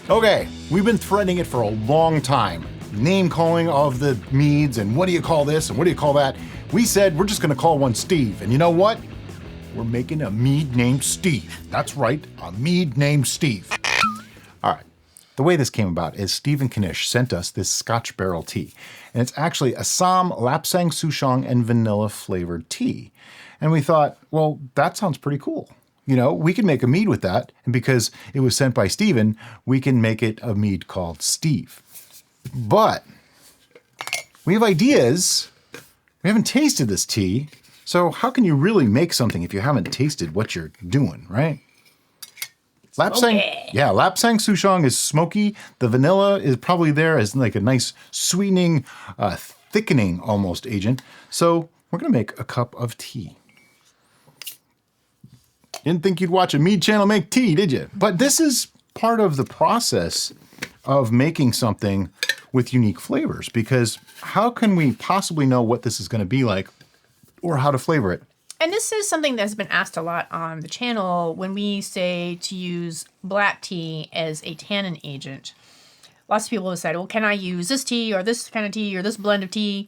Okay, we've been threading it for a long time. Name calling of the meads and what do you call this and what do you call that? We said we're just gonna call one Steve, and you know what? We're making a mead named Steve. That's right, a mead named Steve. All right, the way this came about is Stephen Knish sent us this Scotch barrel tea, and it's actually Assam, Lapsang Souchong, and vanilla flavored tea. And we thought, well, that sounds pretty cool. You know, we can make a mead with that, and because it was sent by Stephen, we can make it a mead called Steve. But we have ideas. We haven't tasted this tea, so how can you really make something if you haven't tasted what you're doing, right? Lapsang Souchong is smoky. The vanilla is probably there as like a nice sweetening, thickening almost agent. So we're gonna make a cup of tea. Didn't think you'd watch a mead channel make tea, did you? But this is part of the process of making something with unique flavors, because how can we possibly know what this is going to be like or how to flavor it? And this is something that's been asked a lot on the channel when we say to use black tea as a tannin agent. Lots of people have said, well, can I use this tea or this kind of tea or this blend of tea?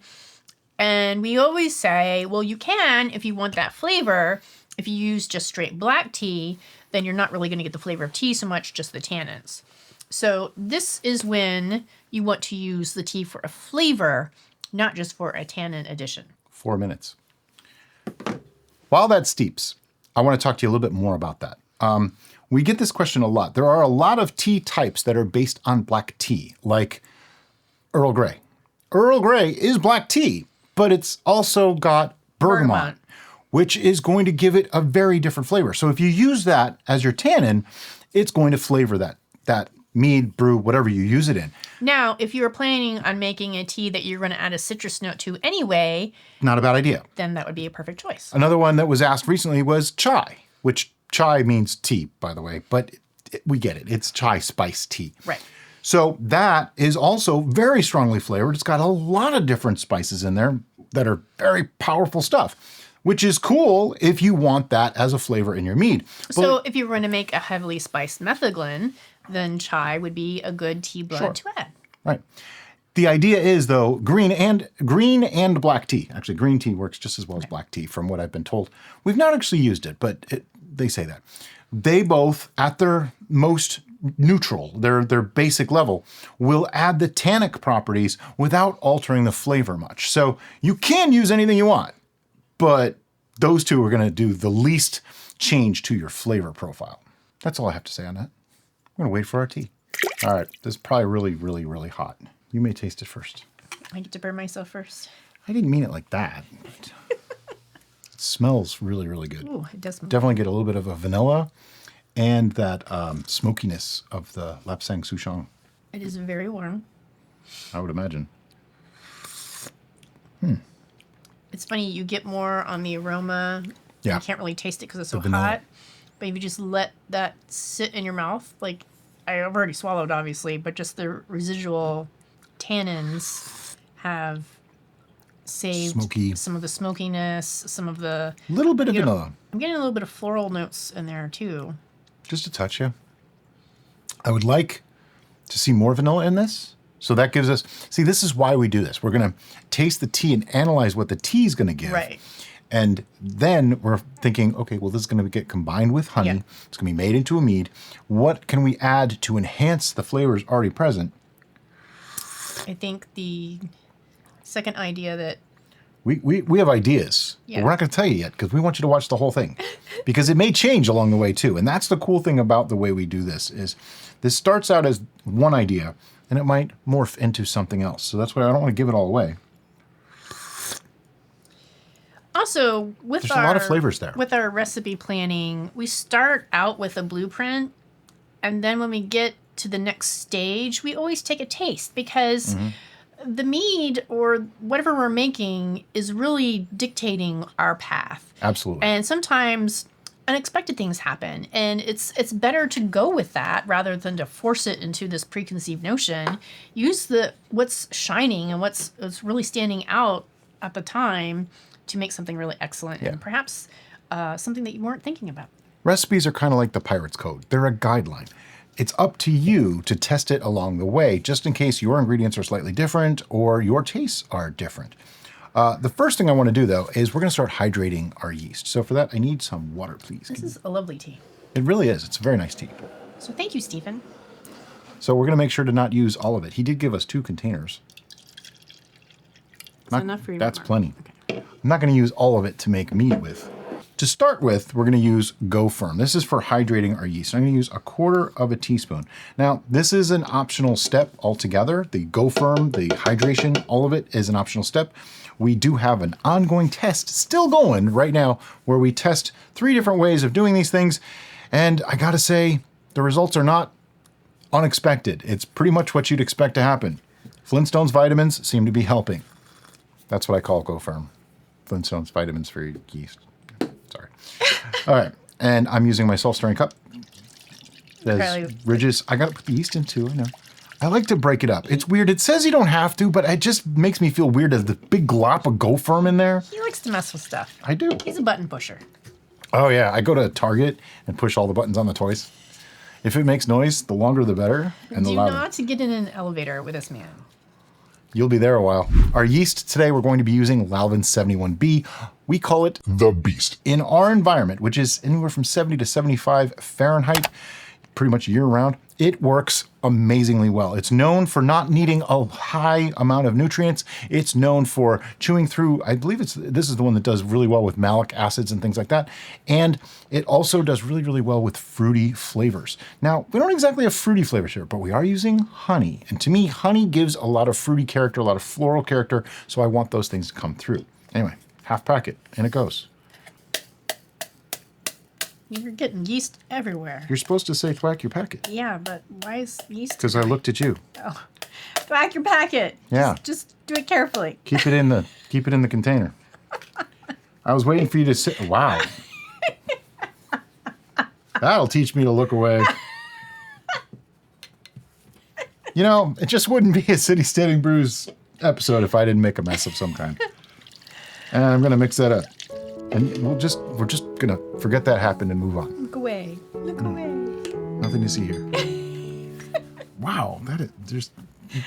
And we always say, well, you can if you want that flavor. If you use just straight black tea, then you're not really going to get the flavor of tea so much, just the tannins. So this is when you want to use the tea for a flavor, not just for a tannin addition. 4 minutes. While that steeps, I want to talk to you a little bit more about that. We get this question a lot. There are a lot of tea types that are based on black tea, like Earl Grey. Earl Grey is black tea, but it's also got bergamot, which is going to give it a very different flavor. So if you use that as your tannin, it's going to flavor that mead, brew, whatever you use it in. Now, if you were planning on making a tea that you're going to add a citrus note to anyway, not a bad idea. Then that would be a perfect choice. Another one that was asked recently was chai, which chai means tea, by the way, but we get it. It's chai spice tea. Right. So that is also very strongly flavored. It's got a lot of different spices in there that are very powerful stuff, which is cool if you want that as a flavor in your mead. So if you're going to make a heavily spiced metheglin, then chai would be a good tea blend to add. Right. The idea is, though, green and black tea. Actually, green tea works just as well as black tea, from what I've been told. We've not actually used it, but they say that. They both, at their most neutral, their basic level, will add the tannic properties without altering the flavor much. So you can use anything you want, but those two are going to do the least change to your flavor profile. That's all I have to say on that. I'm going to wait for our tea. All right, this is probably really, really, really hot. You may taste it first. I get to burn myself first. I didn't mean it like that. It smells really, really good. Ooh, it does smell. Definitely get a little bit of a vanilla and that smokiness of the Lapsang Souchong. It is very warm. I would imagine. It's funny, you get more on the aroma. Yeah. You can't really taste it because it's so vanilla. hot. But if you just let that sit in your mouth, like I've already swallowed, obviously, but just the residual tannins have saved some of the smokiness, some of the... Little bit of vanilla. I'm getting a little bit of floral notes in there, too. Just a touch, yeah. I would like to see more vanilla in this. So that gives us... See, this is why we do this. We're going to taste the tea and analyze what the tea is going to give. Right. And then we're thinking, okay, well, this is going to get combined with honey. Yeah. It's going to be made into a mead. What can we add to enhance the flavors already present? I think the second idea that... We have ideas, but we're not going to tell you yet because we want you to watch the whole thing because it may change along the way too. And that's the cool thing about the way we do this is this starts out as one idea and it might morph into something else. So that's why I don't want to give it all away. Also, there's a lot of flavors there. With our recipe planning, we start out with a blueprint, and then when we get to the next stage, we always take a taste because the mead or whatever we're making is really dictating our path. Absolutely. And sometimes unexpected things happen, and it's better to go with that rather than to force it into this preconceived notion. Use what's shining and what's really standing out at the time to make something really excellent and perhaps something that you weren't thinking about. Recipes are kind of like the Pirate's Code. They're a guideline. it's up to you to test it along the way, just in case your ingredients are slightly different or your tastes are different. The first thing I want to do, though, is we're going to start hydrating our yeast. So for that, I need some water, please. This is a lovely tea. It really is. It's a very nice tea. So thank you, Stephen. So we're going to make sure to not use all of it. He did give us 2 containers. That's enough for you. That's plenty. Okay. I'm not going to use all of it to make mead with. To start with, we're going to use Go Firm. This is for hydrating our yeast. I'm going to use 1/4 teaspoon. Now, this is an optional step altogether. The Go Firm, the hydration, all of it is an optional step. We do have an ongoing test still going right now where we test 3 different ways of doing these things. And I got to say, the results are not unexpected. It's pretty much what you'd expect to happen. Flintstones vitamins seem to be helping. That's what I call Go Firm. Flintstones vitamins for your yeast. Sorry. All right. And I'm using my self-stirring cup. There's ridges. I got to put the yeast in too. I know. I like to break it up. It's weird. It says you don't have to, but it just makes me feel weird. There's the big glop of Go Firm in there. He likes to mess with stuff. I do. He's a button pusher. Oh, yeah. I go to Target and push all the buttons on the toys. If it makes noise, the longer the better and the louder. Do not get in an elevator with this man. You'll be there a while. Our yeast today, we're going to be using Lalvin 71B. We call it the Beast. In our environment, which is anywhere from 70 to 75 Fahrenheit, pretty much year round, it works amazingly well. It's known for not needing a high amount of nutrients. It's known for chewing through, I believe this is the one that does really well with malic acids and things like that. And it also does really, really well with fruity flavors. Now, we don't exactly have fruity flavors here, but we are using honey. And to me, honey gives a lot of fruity character, a lot of floral character. So I want those things to come through. Anyway, half packet, and it goes. You're getting yeast everywhere. You're supposed to say thwack your packet. Yeah, but why is yeast? Because I looked at you. Oh, thwack your packet. Yeah. Just do it carefully. Keep it in the container. I was waiting for you to sit. Wow. That'll teach me to look away. You know, it just wouldn't be a City Steading Brews episode if I didn't make a mess of some kind. And I'm gonna mix that up. And we're just gonna forget that happened and move on. Look away. Look away. Nothing to see here. Wow,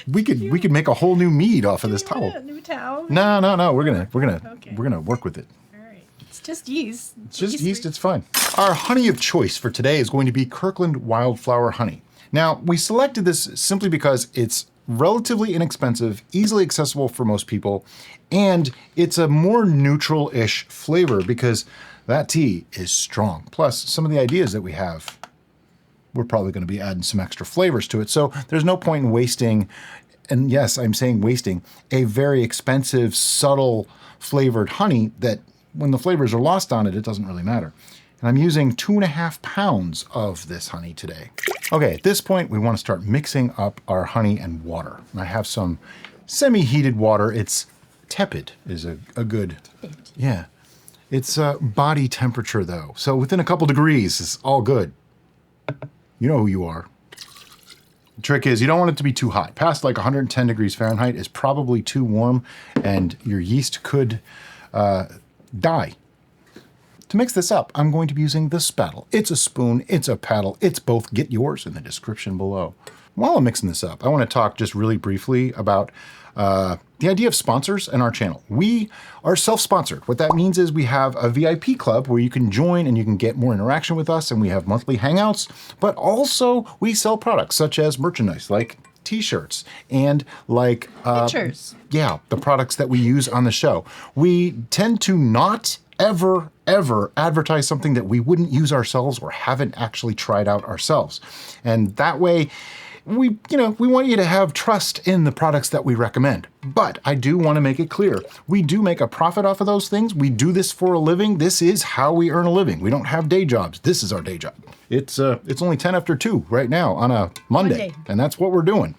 we could make a whole new mead off of this towel. A new towel? No. We're gonna work with it. All right. It's just yeast. It's just yeast. It's fine. Our honey of choice for today is going to be Kirkland Wildflower honey. Now, we selected this simply because it's relatively inexpensive, easily accessible for most people, and it's a more neutral-ish flavor because that tea is strong. Plus, some of the ideas that we have, we're probably going to be adding some extra flavors to it. So there's no point in wasting, and yes, I'm saying wasting, a very expensive, subtle flavored honey that when the flavors are lost on it, it doesn't really matter. And I'm using 2.5 pounds of this honey today. Okay, at this point, we want to start mixing up our honey and water. I have some semi-heated water. It's tepid is a good, yeah. It's body temperature though. So within a couple degrees is all good. You know who you are. The trick is you don't want it to be too hot. Past like 110 degrees Fahrenheit is probably too warm and your yeast could die. To mix this up, I'm going to be using the spattle. It's a spoon, it's a paddle, it's both. Get yours in the description below. While I'm mixing this up, I want to talk just really briefly about the idea of sponsors in our channel. We are self-sponsored. What that means is we have a VIP club where you can join and you can get more interaction with us, and we have monthly hangouts, but also we sell products such as merchandise like t-shirts and like pictures. Yeah, the products that we use on the show. We tend to not ever advertise something that we wouldn't use ourselves or haven't actually tried out ourselves. And that way, we want you to have trust in the products that we recommend. But I do want to make it clear, we do make a profit off of those things. We do this for a living. This is how we earn a living. We don't have day jobs. This is our day job. It's only 10 after 2 right now on a Monday, and that's what we're doing.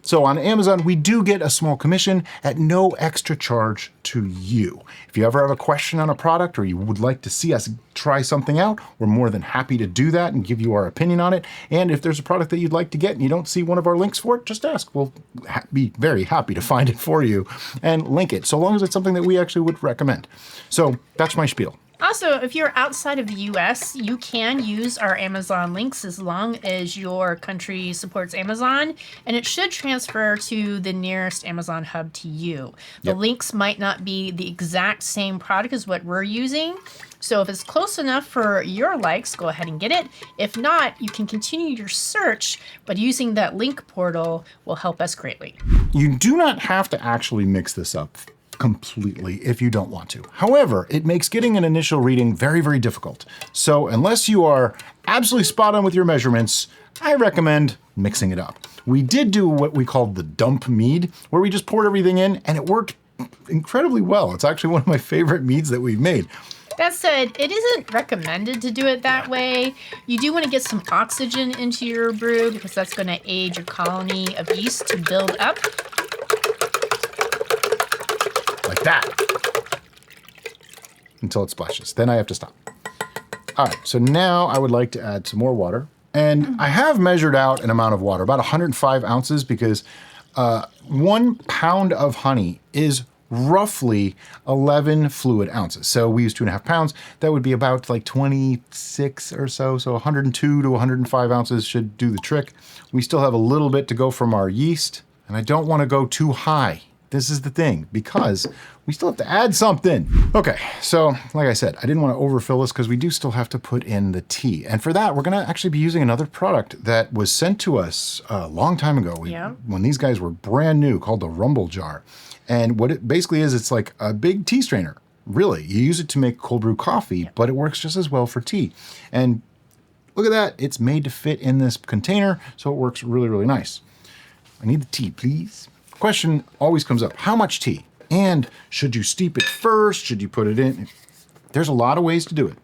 So on Amazon, we do get a small commission at no extra charge to you. If you ever have a question on a product or you would like to see us try something out, we're more than happy to do that and give you our opinion on it. And if there's a product that you'd like to get and you don't see one of our links for it, just ask. We'll be very happy to find it for you and link it, so long as it's something that we actually would recommend. So that's my spiel. also, if you're outside of the US, you can use our Amazon links as long as your country supports Amazon, and it should transfer to the nearest Amazon hub to you. The links might not be the exact same product as what we're using. So if it's close enough for your likes, go ahead and get it. If not, you can continue your search, but using that link portal will help us greatly. You do not have to actually mix this up completely if you don't want to. However, it makes getting an initial reading very, very difficult. So unless you are absolutely spot on with your measurements, I recommend mixing it up. We did do what we called the dump mead, where we just poured everything in and it worked incredibly well. It's actually one of my favorite meads that we've made. That said, it isn't recommended to do it that way. You do want to get some oxygen into your brew because that's going to aid your colony of yeast to build up. Like that. Until it splashes. Then I have to stop. All right, so now I would like to add some more water. And I have measured out an amount of water, about 105 ounces, because 1 pound of honey is roughly 11 fluid ounces. So we use 2.5 pounds. That would be about like 26 or so. So 102 to 105 ounces should do the trick. We still have a little bit to go from our yeast, and I don't want to go too high. This is the thing, because we still have to add something. Okay, so like I said, I didn't want to overfill this because we do still have to put in the tea. And for that, we're gonna actually be using another product that was sent to us a long time ago when these guys were brand new, called the Rumble Jar. And what it basically is, it's like a big tea strainer. Really, you use it to make cold brew coffee, but it works just as well for tea. And look at that, it's made to fit in this container, so it works really, really nice. I need the tea, please. Question always comes up, how much tea? And should you steep it first? Should you put it in? There's a lot of ways to do it.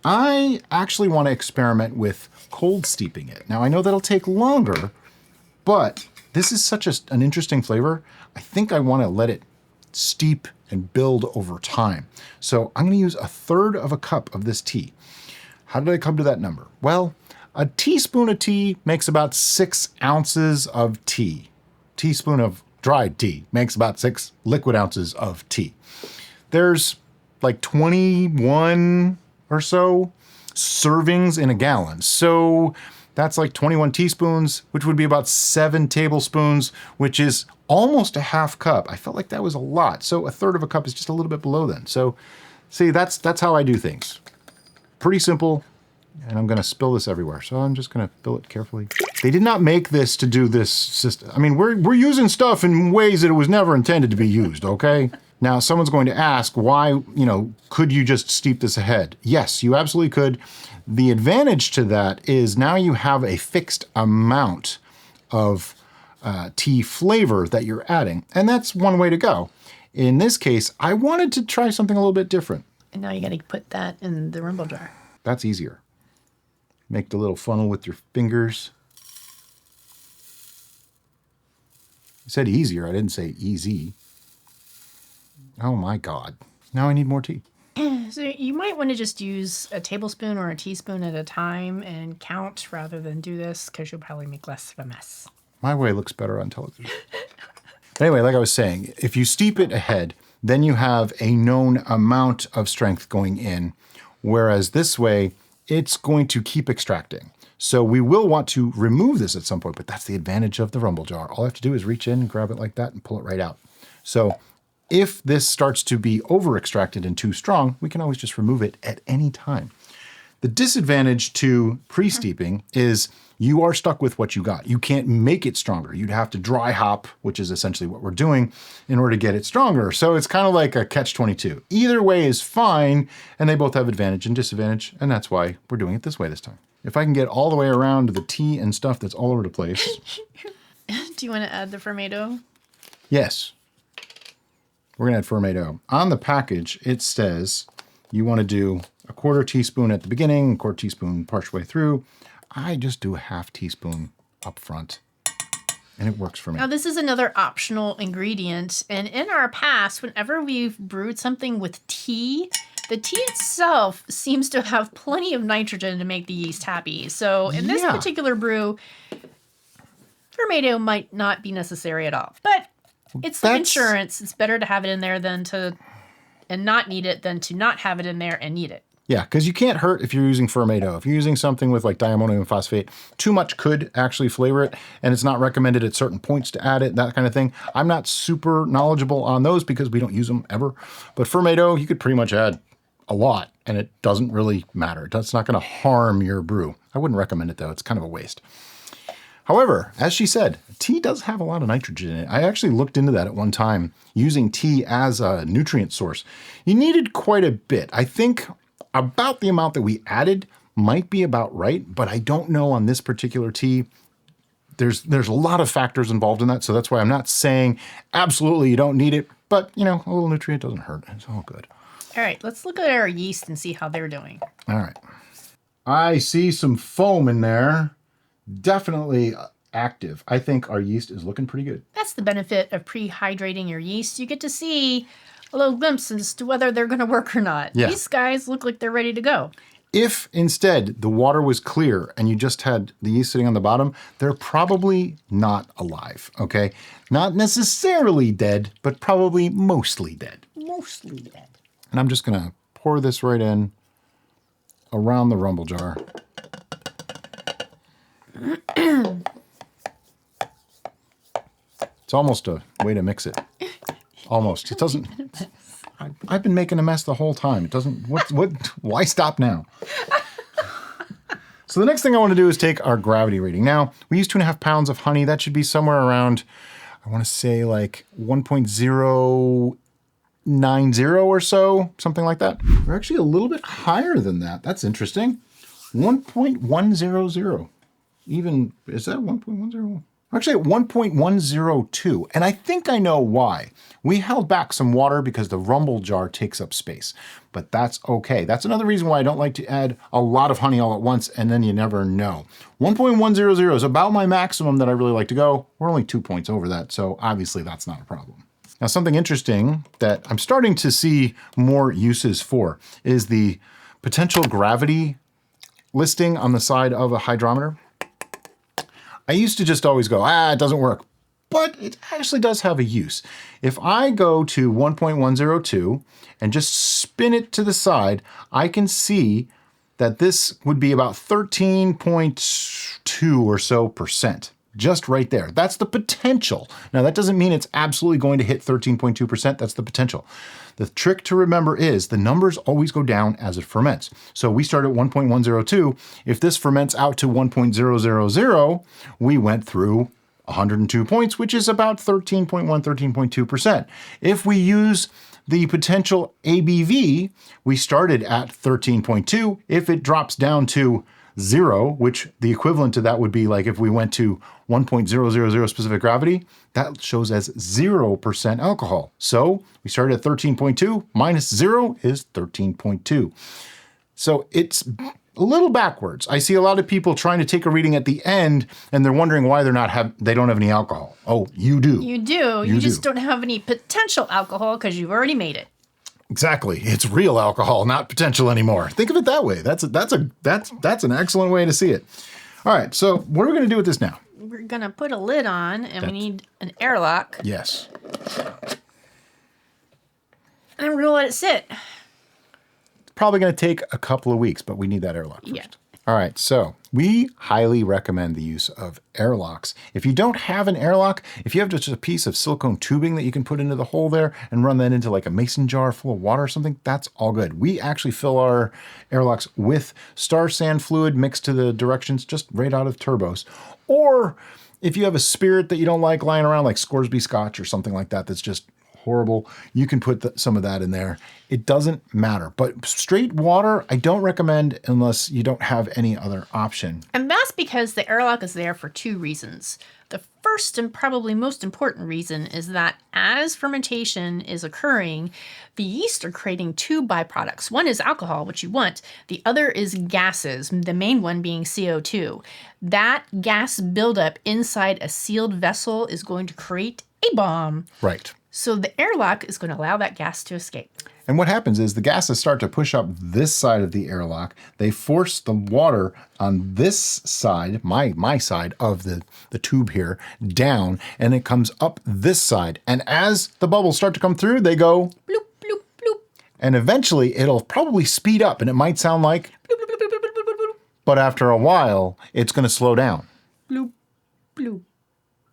I actually want to experiment with cold steeping it. Now I know that'll take longer, but this is such an interesting flavor. I think I want to let it steep and build over time. So I'm going to use 1/3 cup of this tea. How did I come to that number? Well, a teaspoon of tea makes about 6 ounces of tea. Teaspoon of dried tea makes about 6 liquid ounces of tea. There's like 21 or so servings in a gallon. So that's like 21 teaspoons, which would be about 7 tablespoons, which is almost a 1/2 cup. I felt like that was a lot. So 1/3 cup is just a little bit below then. So see, that's how I do things. Pretty simple. And I'm gonna spill this everywhere. So I'm just gonna fill it carefully. They did not make this to do this system. I mean, we're using stuff in ways that it was never intended to be used, okay? Now, someone's going to ask why, could you just steep this ahead? Yes, you absolutely could. The advantage to that is now you have a fixed amount of tea flavor that you're adding. And that's one way to go. In this case, I wanted to try something a little bit different. And now you got to put that in the Rumble Jar. That's easier. Make the little funnel with your fingers. I said easier, I didn't say easy. Oh my God. Now I need more tea. So you might want to just use a tablespoon or a teaspoon at a time and count rather than do this, because you'll probably make less of a mess. My way looks better on television. Anyway, like I was saying, if you steep it ahead, then you have a known amount of strength going in, whereas this way, it's going to keep extracting. So we will want to remove this at some point, but that's the advantage of the Rumble Jar. All I have to do is reach in and grab it like that and pull it right out. So if this starts to be over-extracted and too strong, we can always just remove it at any time. The disadvantage to pre-steeping is you are stuck with what you got. You can't make it stronger. You'd have to dry hop, which is essentially what we're doing, in order to get it stronger. So it's kind of like a catch-22. Either way is fine, and they both have advantage and disadvantage, and that's why we're doing it this way this time. If I can get all the way around the tea and stuff that's all over the place. Do you want to add the fermento? Yes. We're gonna add fermento. On the package, it says you wanna do 1/4 teaspoon at the beginning, 1/4 teaspoon partial way through. I just do a 1/2 teaspoon up front, and it works for me. Now, this is another optional ingredient, and in our past, whenever we've brewed something with tea, the tea itself seems to have plenty of nitrogen to make the yeast happy. So in this particular brew, fermento might not be necessary at all. But it's the insurance. It's better to have it in there than to and not need it than to not have it in there and need it. Yeah, because you can't hurt if you're using fermento. If you're using something with like diammonium phosphate, too much could actually flavor it, and it's not recommended at certain points to add it, that kind of thing. I'm not super knowledgeable on those because we don't use them ever. But fermento, you could pretty much add a lot, and it doesn't really matter. It's not going to harm your brew. I wouldn't recommend it, though. It's kind of a waste. However, as she said, tea does have a lot of nitrogen in it. I actually looked into that at one time, using tea as a nutrient source. You needed quite a bit. I think about the amount that we added might be about right, but I don't know on this particular tea. There's a lot of factors involved in that, so that's why I'm not saying absolutely you don't need it, but you know, a little nutrient doesn't hurt. It's all good. All right, let's look at our yeast and see how they're doing. All right. I see some foam in there. Definitely active. I think our yeast is looking pretty good. That's the benefit of pre-hydrating your yeast. You get to see a little glimpse as to whether they're going to work or not. Yeah. These guys look like they're ready to go. If instead the water was clear and you just had the yeast sitting on the bottom, they're probably not alive, okay? Not necessarily dead, but probably mostly dead. Mostly dead. And I'm just going to pour this right in around the rumble jar. It's almost a way to mix it. Almost. It doesn't. I've been making a mess the whole time. It doesn't. Why stop now? So the next thing I want to do is take our gravity rating. Now, we use 2.5 pounds of honey. That should be somewhere around, I want to say like 1.090 or so, something like that. We're actually a little bit higher than that. That's interesting. 1.100. Even, is that 1.10? Actually at 1.102, and I think I know why. We held back some water because the rumble jar takes up space, but that's okay. That's another reason why I don't like to add a lot of honey all at once, and then you never know. 1.100 is about my maximum that I really like to go. We're only 2 points over that, so obviously that's not a problem. Now, something interesting that I'm starting to see more uses for is the potential gravity listing on the side of a hydrometer. I used to just always go, it doesn't work, but it actually does have a use. If I go to 1.102 and just spin it to the side, I can see that this would be about 13.2 or so percent. Just right there. That's the potential. Now, that doesn't mean it's absolutely going to hit 13.2%. That's the potential. The trick to remember is the numbers always go down as it ferments. So we start at 1.102. If this ferments out to 1.000, we went through 102 points, which is about 13.1, 13.2%. If we use the potential ABV, we started at 13.2. If it drops down to 0, which the equivalent to that would be like if we went to 1.000 specific gravity, that shows as 0% alcohol. So we started at 13.2 minus 0 is 13.2. So it's a little backwards. I see a lot of people trying to take a reading at the end and they're wondering why they don't have any alcohol. Oh, you do. You do. You just don't have any potential alcohol because you've already made it. Exactly. It's real alcohol, not potential anymore. Think of it that way. That's an excellent way to see it. All right. So what are we going to do with this now? We're going to put a lid on, and we need an airlock. Yes. And then we're going to let it sit. It's probably going to take a couple of weeks, but we need that airlock first. Yeah. All right, so we highly recommend the use of airlocks. If you don't have an airlock, if you have just a piece of silicone tubing that you can put into the hole there and run that into like a mason jar full of water or something, that's all good. We actually fill our airlocks with Star Sand fluid mixed to the directions just right out of turbos. Or if you have a spirit that you don't like lying around, like Scoresby Scotch or something like that, that's just horrible, you can put some of that in there. It doesn't matter. But straight water, I don't recommend unless you don't have any other option. And that's because the airlock is there for two reasons. The first and probably most important reason is that as fermentation is occurring, the yeast are creating two byproducts. One is alcohol, which you want. The other is gases, the main one being CO2. That gas buildup inside a sealed vessel is going to create a bomb. Right. So the airlock is going to allow that gas to escape. And what happens is the gases start to push up this side of the airlock. They force the water on this side, my side of the tube here, down, and it comes up this side. And as the bubbles start to come through, they go Bloop, bloop, bloop. And eventually it'll probably speed up and it might sound like, but after a while, it's going to slow down. Bloop, bloop,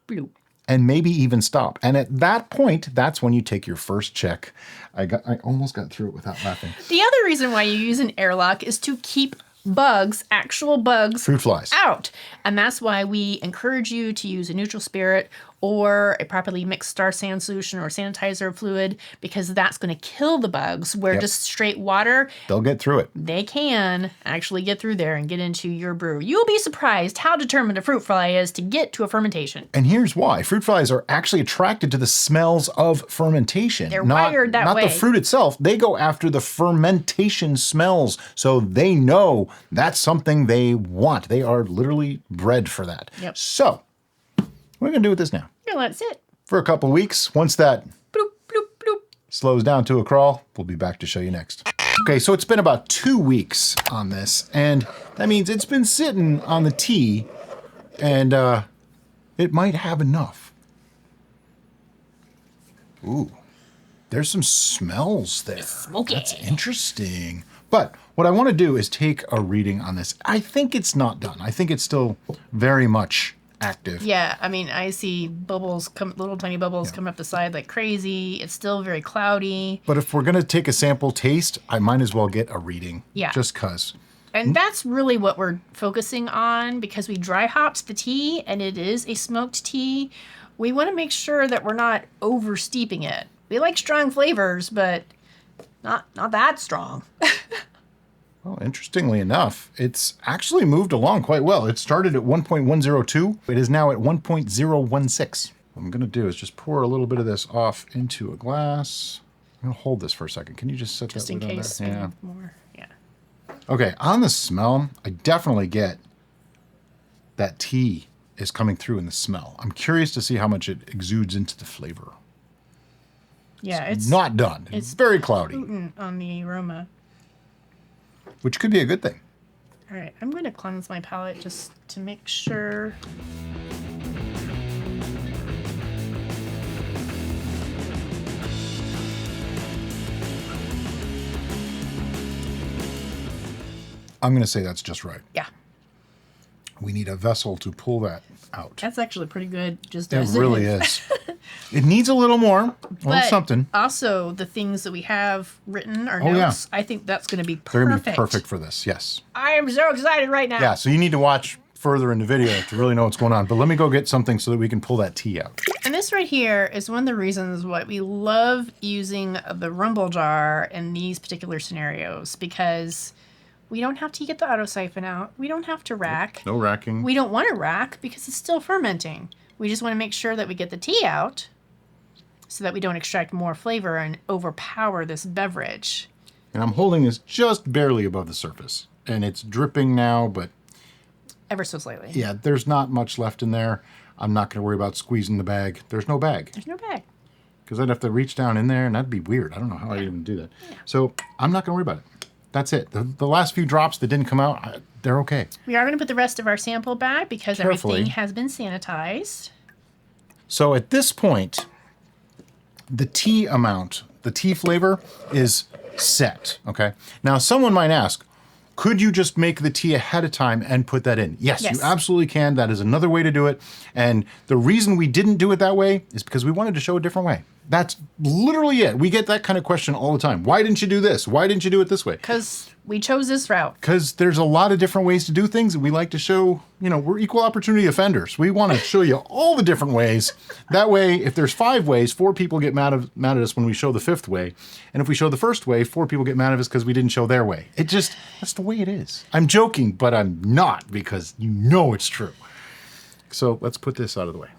bloop. And maybe even stop. And at that point, that's when you take your first check. I almost got through it without laughing. The other reason why you use an airlock is to keep bugs, actual bugs, Fruit flies. out. And that's why we encourage you to use a neutral spirit or a properly mixed star sand solution or sanitizer fluid, because that's going to kill the bugs, where just straight water, They'll get through it. they can actually get through there and get into your brew. You'll be surprised how determined a fruit fly is to get to a fermentation. And here's why. Fruit flies are actually attracted to the smells of fermentation. They're wired that not way. the fruit itself. They go after the fermentation smells. So they know that's something they want. They are literally bred for that. Yep. So we're going to do with this now. You're gonna let it sit. For a couple weeks. Once that Bloop, bloop, bloop. slows down to a crawl, we'll be back to show you next. Okay, so it's been about 2 weeks on this, and that means it's been sitting on the tea, and it might have enough. Ooh, there's some smells there. Smoky. That's interesting. But what I want to do is take a reading on this. I think it's not done. I think it's still very much active. Yeah, I mean, I see bubbles, little tiny bubbles coming up the side like crazy. It's still very cloudy. But if we're going to take a sample taste, I might as well get a reading. Yeah. Just because. And that's really what we're focusing on, because we dry hopped the tea and it is a smoked tea. We want to make sure that we're not over steeping it. We like strong flavors, but not that strong. Well, interestingly enough, it's actually moved along quite well. It started at 1.102. It is now at 1.016. What I'm going to do is just pour a little bit of this off into a glass. I'm going to hold this for a second. Can you just set Just that in lid on case. there? Yeah. More. Yeah. Okay, on the smell, I definitely get that tea is coming through in the smell. I'm curious to see how much it exudes into the flavor. Yeah, it's Not done. It's very cloudy, potent on the aroma. which could be a good thing. All right, I'm going to cleanse my palate just to make sure. I'm going to say that's just right. Yeah, We need a vessel to pull that out. that's actually pretty good. Just It as really is. It needs a little more, a little But something. also, the things that we have written, our Oh, yeah. notes, I think that's going to be They're going to perfect. be perfect for this, yes. I am so excited right now. Yeah, so you need to watch further in the video to really know what's going on. But let me go get something so that we can pull that tea out. And this right here is one of the reasons why we love using the rumble jar in these particular scenarios, because we don't have to get the auto siphon out. We don't have to rack. No racking. We don't want to rack because it's still fermenting. We just want to make sure that we get the tea out so that we don't extract more flavor and overpower this beverage. And I'm holding this just barely above the surface. And it's dripping now, but Ever so slightly. yeah, there's not much left in there. I'm not going to worry about squeezing the bag. There's no bag. There's no bag. Because I'd have to reach down in there, and that'd be weird. I don't know how I'd even do that. So I'm not going to worry about it. That's it. The last few drops that didn't come out, they're okay. We are going to put the rest of our sample back because Carefully. everything has been sanitized. So at this point, the tea amount, the tea flavor is set, okay? Now, someone might ask, could you just make the tea ahead of time and put that in? Yes, Yes. you absolutely can. That is another way to do it. And the reason we didn't do it that way is because we wanted to show a different way. That's literally it. We get that kind of question all the time. Why didn't you do this? Why didn't you do it this way? Because we chose this route. Because there's a lot of different ways to do things, and we like to show, we're equal opportunity offenders. We want to show you all the different ways. That way, if there's 5 ways, 4 people get mad at us when we show the 5th way. And if we show the first way, 4 people get mad at us because we didn't show their way. That's the way it is. I'm joking, but I'm not, because it's true. So let's put this out of the way.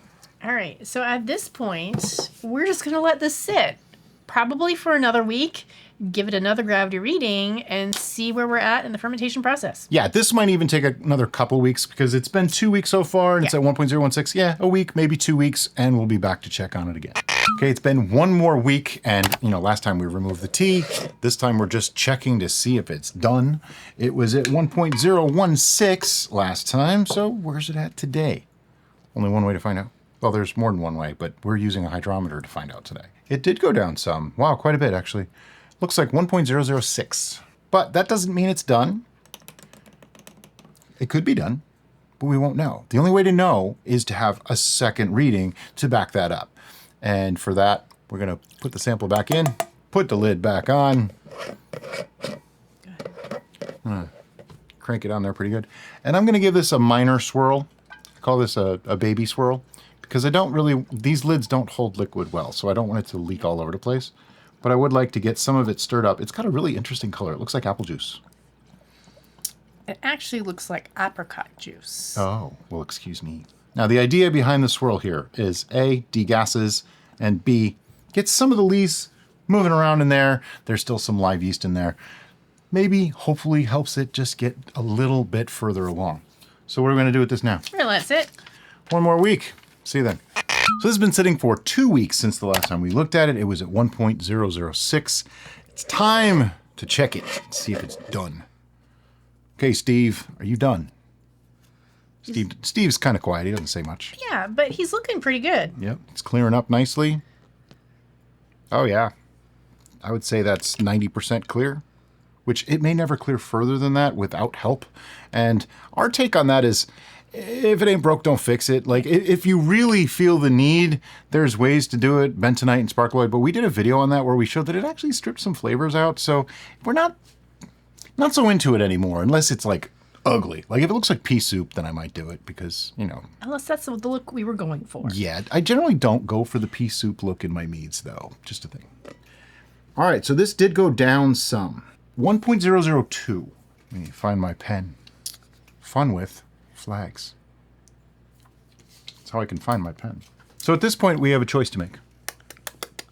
All right, so at this point, we're just going to let this sit, probably for another week, give it another gravity reading, and see where we're at in the fermentation process. Yeah, this might even take another couple weeks because it's been 2 weeks so far and it's at 1.016. Yeah, a week, maybe 2 weeks, and we'll be back to check on it again. Okay, it's been 1 more week, and last time we removed the tea. This time we're just checking to see if it's done. It was at 1.016 last time, so where's it at today? Only one way to find out. Well, there's more than one way, but we're using a hydrometer to find out today. It did go down some. Wow, quite a bit, actually. looks like 1.006. But that doesn't mean it's done. It could be done, but we won't know. The only way to know is to have a second reading to back that up. And for that, we're going to put the sample back in, put the lid back on. Crank it on there pretty good. And I'm going to give this a minor swirl. I call this a baby swirl because these lids don't hold liquid well, so I don't want it to leak all over the place. But I would like to get some of it stirred up. It's got a really interesting color. It looks like apple juice. It actually looks like apricot juice. Oh, well, excuse me. Now, the idea behind the swirl here is A, degasses, and B, get some of the lees moving around in there. There's still some live yeast in there. Maybe, hopefully, helps it just get a little bit further along. So what are we going to do with this now? That's it. One more week. See you then. So this has been sitting for 2 weeks since the last time we looked at it. It was at 1.006. It's time to check it and see if it's done. Okay, Steve, are you done? Steve's kind of quiet. He doesn't say much. Yeah, but he's looking pretty good. Yep, it's clearing up nicely. Oh, yeah. I would say that's 90% clear, which it may never clear further than that without help. And our take on that is, if it ain't broke, don't fix it. Like, if you really feel the need, there's ways to do it, bentonite and sparkle. But we did a video on that where we showed that it actually stripped some flavors out. So we're not so into it anymore, unless it's like ugly. Like if it looks like pea soup, then I might do it because, Unless that's the look we were going for. Yeah, I generally don't go for the pea soup look in my meads, though. Just a thing. All right, so this did go down some. 1.002. Let me find my pen. Fun with flags. That's how I can find my pen. So at this point, we have a choice to make.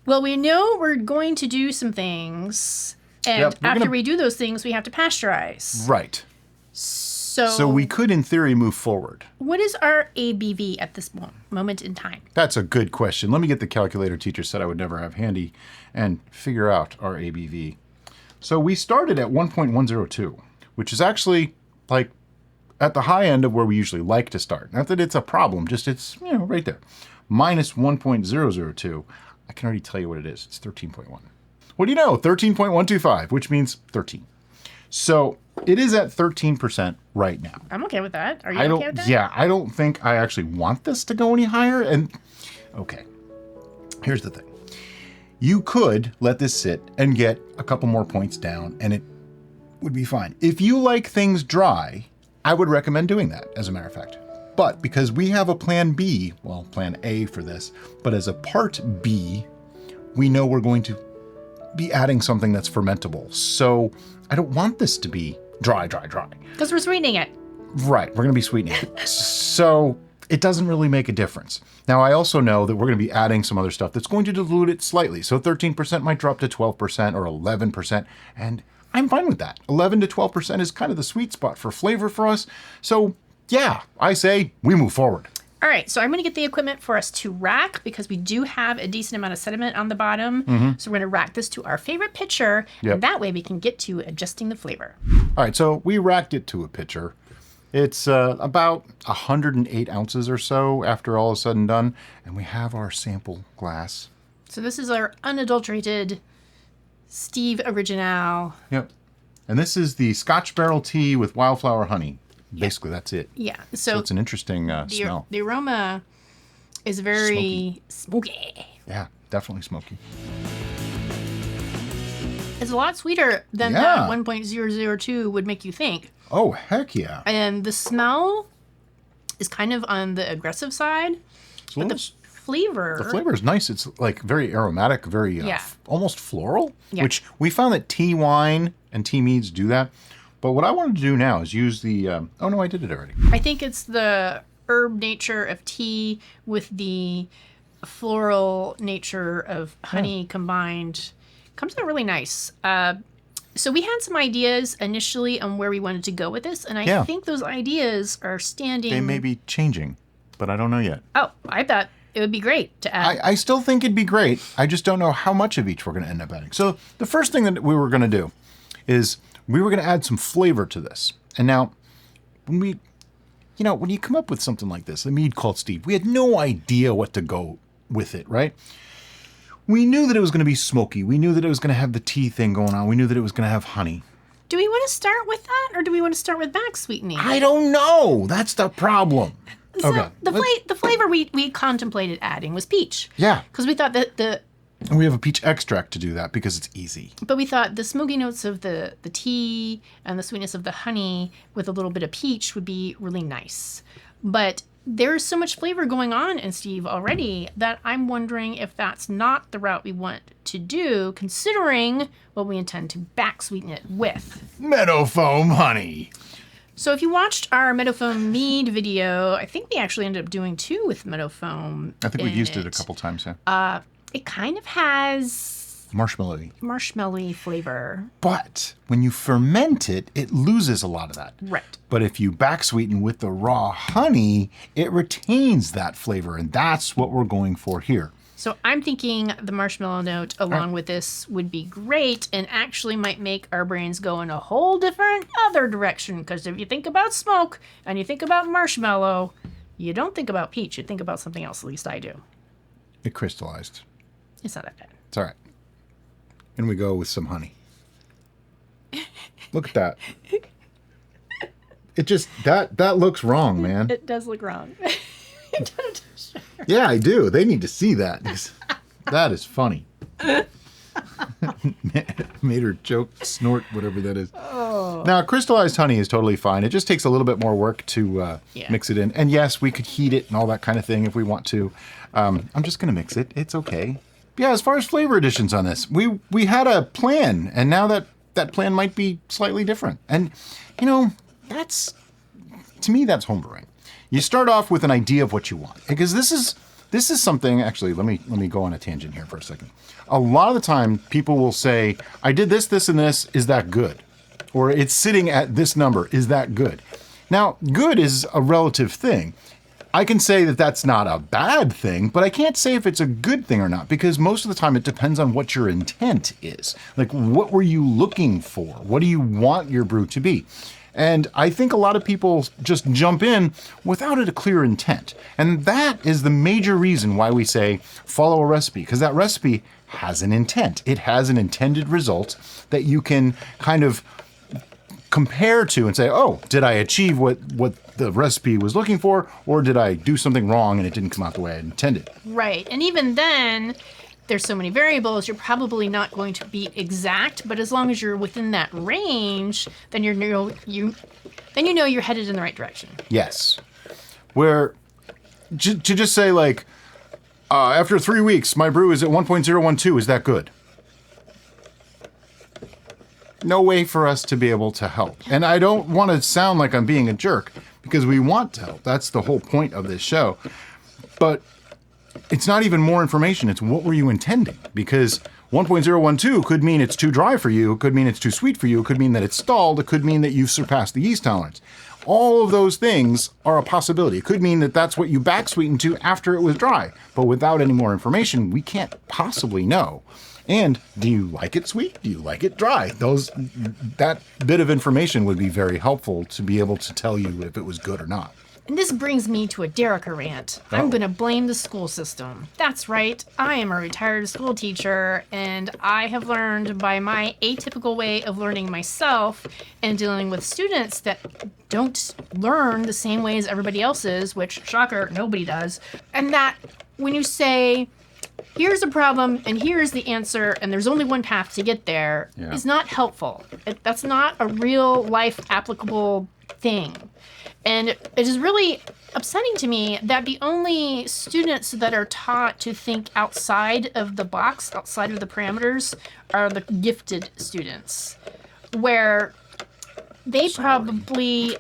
Well, we know we're going to do some things, and Yep, after we do those things, we have to pasteurize. Right. So we could, in theory, move forward. What is our ABV at this moment in time? That's a good question. Let me get the calculator teacher said I would never have handy and figure out our ABV. So we started at 1.102, which is actually like at the high end of where we usually like to start. Not that it's a problem, just it's, right there. Minus 1.002. I can already tell you what it is. It's 13.1. What do you know? 13.125, which means 13. So it is at 13% right now. I'm okay with that. Are you okay with that? Yeah, I don't think I actually want this to go any higher. And okay, here's the thing. You could let this sit and get a couple more points down and it would be fine. If you like things dry, I would recommend doing that, as a matter of fact. But because we have a plan B, well, plan A for this, but as a part B, we know we're going to be adding something that's fermentable. So I don't want this to be dry. Because we're sweetening it. Right, we're going to be sweetening it. So it doesn't really make a difference. Now, I also know that we're going to be adding some other stuff that's going to dilute it slightly. So 13% might drop to 12% or 11%, and I'm fine with that. 11 to 12% is kind of the sweet spot for flavor for us. So yeah, I say we move forward. All right, so I'm going to get the equipment for us to rack because we do have a decent amount of sediment on the bottom. So we're going to rack this to our favorite pitcher, and that way we can get to adjusting the flavor. All right, so we racked it to a pitcher. It's about 108 ounces or so after all is said and done, and we have our sample glass. So this is our unadulterated Steve Original. Yep. And this is the Scotch barrel tea with wildflower honey. Basically, that's it. Yeah. So it's an interesting smell. The aroma is very smoky. Yeah, definitely smoky. It's a lot sweeter than that 1.002 would make you think. Oh, heck yeah. And the smell is kind of on the aggressive side. But the flavor... The flavor is nice. It's like very aromatic, very almost floral, which we found that tea wine and tea meads do that. But what I wanted to do now is use the... oh, no, I did it already. I think it's the herb nature of tea with the floral nature of honey combined. Comes out really nice. So we had some ideas initially on where we wanted to go with this, and I think those ideas are standing... They may be changing, but I don't know yet. Oh, I thought it would be great to add. I still think it'd be great. I just don't know how much of each we're going to end up adding. So the first thing that we were going to do is we were going to add some flavor to this. And now, when we... when you come up with something like this, the Mead called Steve, we had no idea what to go with it, right? we knew that it was going to be smoky. We knew that it was going to have the tea thing going on. We knew that it was going to have honey. Do we want to start with that, or do we want to start with back sweetening? I don't know. That's the problem. So Okay. the flavor we contemplated adding was peach. Yeah. Because we thought that And we have a peach extract to do that because it's easy. But we thought the smoky notes of the tea and the sweetness of the honey with a little bit of peach would be really nice. But there's so much flavor going on in Steve already that I'm wondering if that's not the route we want to do, considering what we intend to back sweeten it with. Meadow foam honey. So if you watched our Meadow Foam Mead video, I think we actually ended up doing 2 with Meadow Foam. I think we've used it a couple times, yeah. It kind of has marshmallowy flavor. But when you ferment it, it loses a lot of that. Right. But if you back sweeten with the raw honey, it retains that flavor, and that's what we're going for here. So I'm thinking the marshmallow note along with this would be great and actually might make our brains go in a whole different other direction. Because if you think about smoke and you think about marshmallow, you don't think about peach. You think about something else. At least I do. It crystallized. It's not that bad. It's all right. And we go with some honey. Look at that. It just, that looks wrong, man. It does look wrong. Yeah, I do. They need to see that. That is funny. Made her choke, snort, whatever that is. Oh. Now, crystallized honey is totally fine. It just takes a little bit more work to mix it in. And yes, we could heat it and all that kind of thing if we want to. I'm just going to mix it. It's okay. Yeah, as far as flavor additions on this, we had a plan, and now that plan might be slightly different. And, you know, to me, that's homebrewing. You start off with an idea of what you want, because this is something. Actually, let me go on a tangent here for a second. A lot of the time, people will say, "I did this, this, and this. Is that good?" Or "It's sitting at this number. Is that good?" Now, good is a relative thing. I can say that that's not a bad thing, but I can't say if it's a good thing or not, because most of the time it depends on what your intent is. Like, what were you looking for? What do you want your brew to be? And I think a lot of people just jump in without a clear intent. And that is the major reason why we say follow a recipe, because that recipe has an intent. It has an intended result that you can kind of compare to and say, oh, did I achieve what the recipe was looking for, or did I do something wrong and it didn't come out the way I intended? Right. And even then, there's so many variables, you're probably not going to be exact, but as long as you're within that range, then you know you're headed in the right direction. Yes. Where to just say, like, after 3 weeks, my brew is at 1.012, is that good? No way for us to be able to help. And I don't want to sound like I'm being a jerk, because we want to help. That's the whole point of this show. But it's not even more information. It's what were you intending? Because 1.012 could mean it's too dry for you. It could mean it's too sweet for you. It could mean that it's stalled. It could mean that you've surpassed the yeast tolerance. All of those things are a possibility. It could mean that that's what you back sweetened to after it was dry. But without any more information, we can't possibly know. And do you like it sweet? Do you like it dry? That bit of information would be very helpful to be able to tell you if it was good or not. And this brings me to a Derica rant. I'm going to blame the school system. That's right. I am a retired school teacher, and I have learned by my atypical way of learning myself and dealing with students that don't learn the same way as everybody else is, which, shocker, nobody does. And that when you say, here's a problem and here's the answer and there's only one path to get there, is not helpful. That's not a real life applicable thing. And it is really upsetting to me that the only students that are taught to think outside of the box, outside of the parameters, are the gifted students, where they probably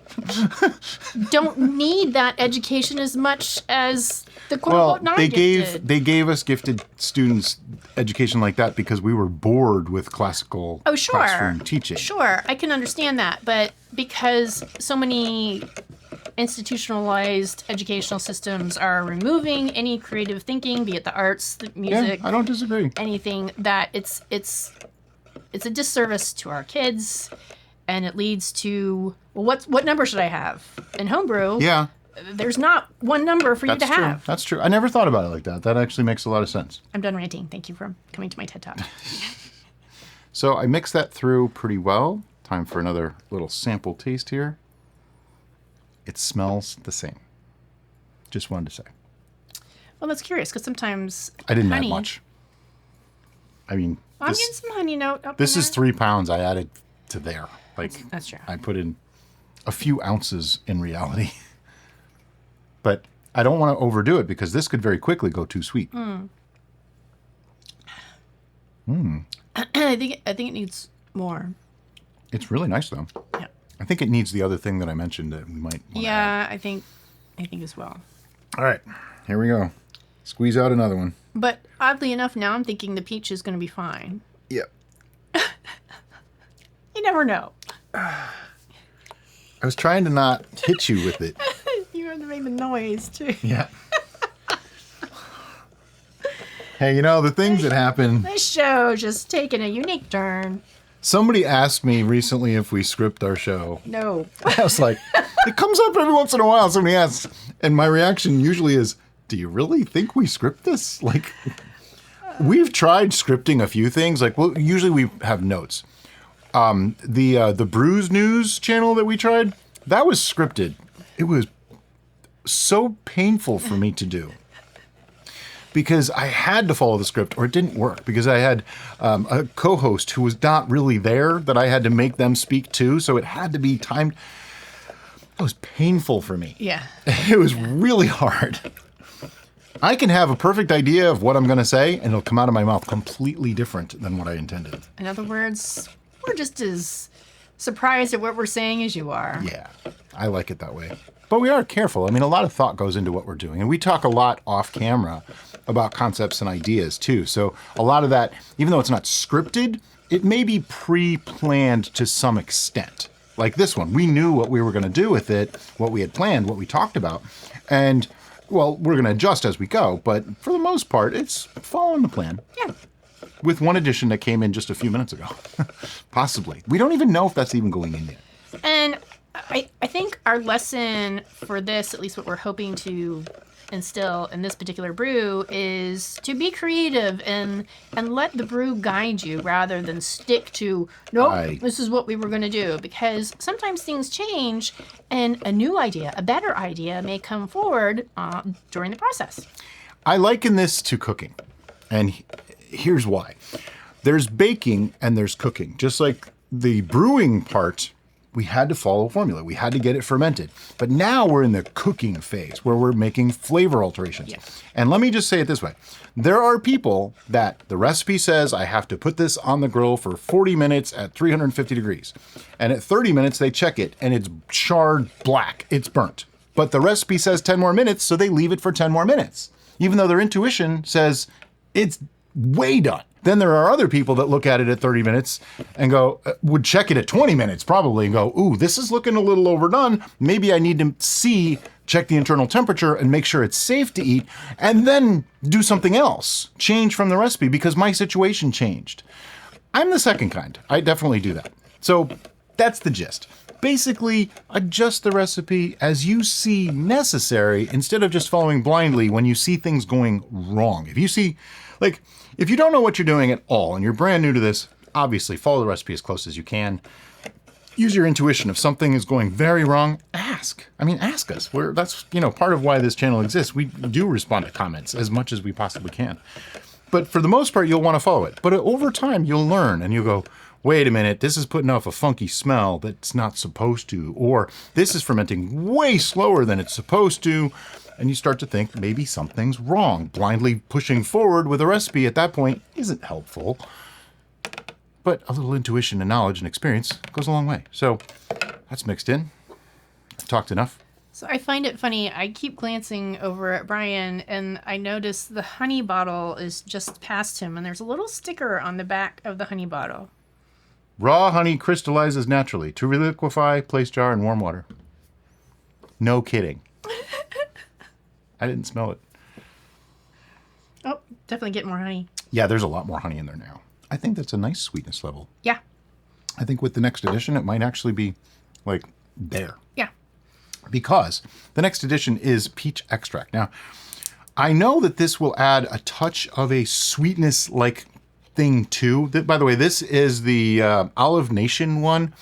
don't need that education as much as the quote-unquote non-gifted. They gave us gifted students education like that because we were bored with classical classroom teaching. Sure, I can understand that, but because so many institutionalized educational systems are removing any creative thinking, be it the arts, the music. Yeah, I don't disagree. Anything that it's a disservice to our kids, and it leads to, well, what number should I have in homebrew? Yeah. there's not one number for you to That's true. have. That's true. I never thought about it like that. That actually makes a lot of sense. I'm done ranting. Thank you for coming to my TED Talk. So I mixed that through pretty well. Time for another little sample taste here. It smells the same. Just wanted to say. Well, that's curious because sometimes I didn't honey, add much. I mean, I'm getting some honey note up this in is 3 pounds I added to there. Like, That's true. I put in a few ounces in reality. But I don't want to overdo it because this could very quickly go too sweet. I think it needs more. It's really nice though. Yeah. I think it needs the other thing that I mentioned that we might want to add. Yeah, I think as well. All right, here we go. Squeeze out another one. But oddly enough, now I'm thinking the peach is going to be fine. Yep. You never know. I was trying to not hit you with it. You have to make the noise too. Yeah. Hey, you know, the things that happen. This show just taking a unique turn. Somebody asked me recently if we script our show. No. I was like, it comes up every once in a while. Somebody asks. And my reaction usually is, do you really think we script this? Like, we've tried scripting a few things. Like, well, usually we have notes. The Brews News channel that we tried, that was scripted. It was so painful for me to do because I had to follow the script or it didn't work because I had a co-host who was not really there that I had to make them speak to. So it had to be timed. It was painful for me. Yeah. It was really hard. I can have a perfect idea of what I'm going to say and it'll come out of my mouth completely different than what I intended. In other words, we're just as surprised at what we're saying as you are. Yeah, I like it that way. But we are careful. I mean, a lot of thought goes into what we're doing. And we talk a lot off camera about concepts and ideas too. So a lot of that, even though it's not scripted, it may be pre-planned to some extent. Like this one, we knew what we were going to do with it, what we had planned, what we talked about. And, well, we're going to adjust as we go. But for the most part, it's following the plan. Yeah. With one addition that came in just a few minutes ago. Possibly. We don't even know if that's even going in yet. And I think our lesson for this, at least what we're hoping to instill in this particular brew, is to be creative and let the brew guide you rather than stick to, nope, this is what we were going to do. Because sometimes things change and a new idea, a better idea may come forward during the process. I liken this to cooking. And here's why. There's baking and there's cooking. Just like the brewing part, we had to follow a formula. We had to get it fermented. But now we're in the cooking phase where we're making flavor alterations. Yeah. And let me just say it this way. There are people that the recipe says I have to put this on the grill for 40 minutes at 350 degrees. And at 30 minutes, they check it and it's charred black. It's burnt. But the recipe says 10 more minutes, so they leave it for 10 more minutes. Even though their intuition says it's way done. Then there are other people that look at it at 30 minutes and go, would check it at 20 minutes probably and go, ooh, this is looking a little overdone. Maybe I need to check the internal temperature and make sure it's safe to eat and then do something else, change from the recipe because my situation changed. I'm the second kind. I definitely do that. So that's the gist. Basically, adjust the recipe as you see necessary instead of just following blindly when you see things going wrong. If you see, like, if you don't know what you're doing at all and you're brand new to this, obviously follow the recipe as close as you can. Use your intuition. If something is going very wrong, ask. I mean, ask us. That's part of why this channel exists. We do respond to comments as much as we possibly can. But for the most part, you'll want to follow it. But over time, you'll learn and you'll go, wait a minute, this is putting off a funky smell that's not supposed to. Or this is fermenting way slower than it's supposed to. And you start to think maybe something's wrong. Blindly pushing forward with a recipe at that point isn't helpful. But a little intuition and knowledge and experience goes a long way. So that's mixed in. I've talked enough. So I find it funny. I keep glancing over at Brian and I notice the honey bottle is just past him and there's a little sticker on the back of the honey bottle. Raw honey crystallizes naturally. To reliquify, place jar in warm water. No kidding. I didn't smell it. Oh, definitely get more honey. Yeah, there's a lot more honey in there now. I think that's a nice sweetness level. Yeah. I think with the next edition, it might actually be like there. Yeah. because the next addition is peach extract. Now, I know that this will add a touch of a sweetness-like thing too. By the way, this is the Olive Nation one.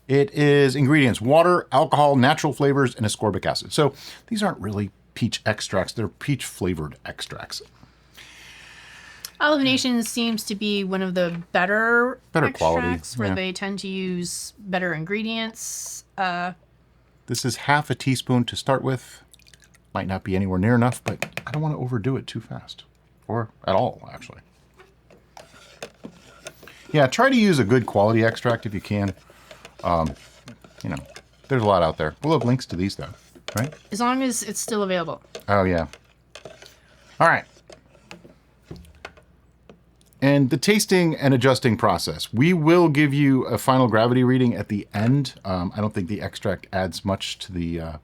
It is ingredients: water, alcohol, natural flavors, and ascorbic acid. So these aren't really peach extracts, they're peach flavored extracts. Olive Nation seems to be one of the better quality, extracts where they tend to use better ingredients. This is half a teaspoon to start with. Might not be anywhere near enough, but I don't want to overdo it too fast. Or at all, actually. Yeah, try to use a good quality extract if you can. You know, there's a lot out there. We'll have links to these, though, right? As long as it's still available. Oh, yeah. All right. And the tasting and adjusting process. We will give you a final gravity reading at the end. I don't think the extract adds much to the... I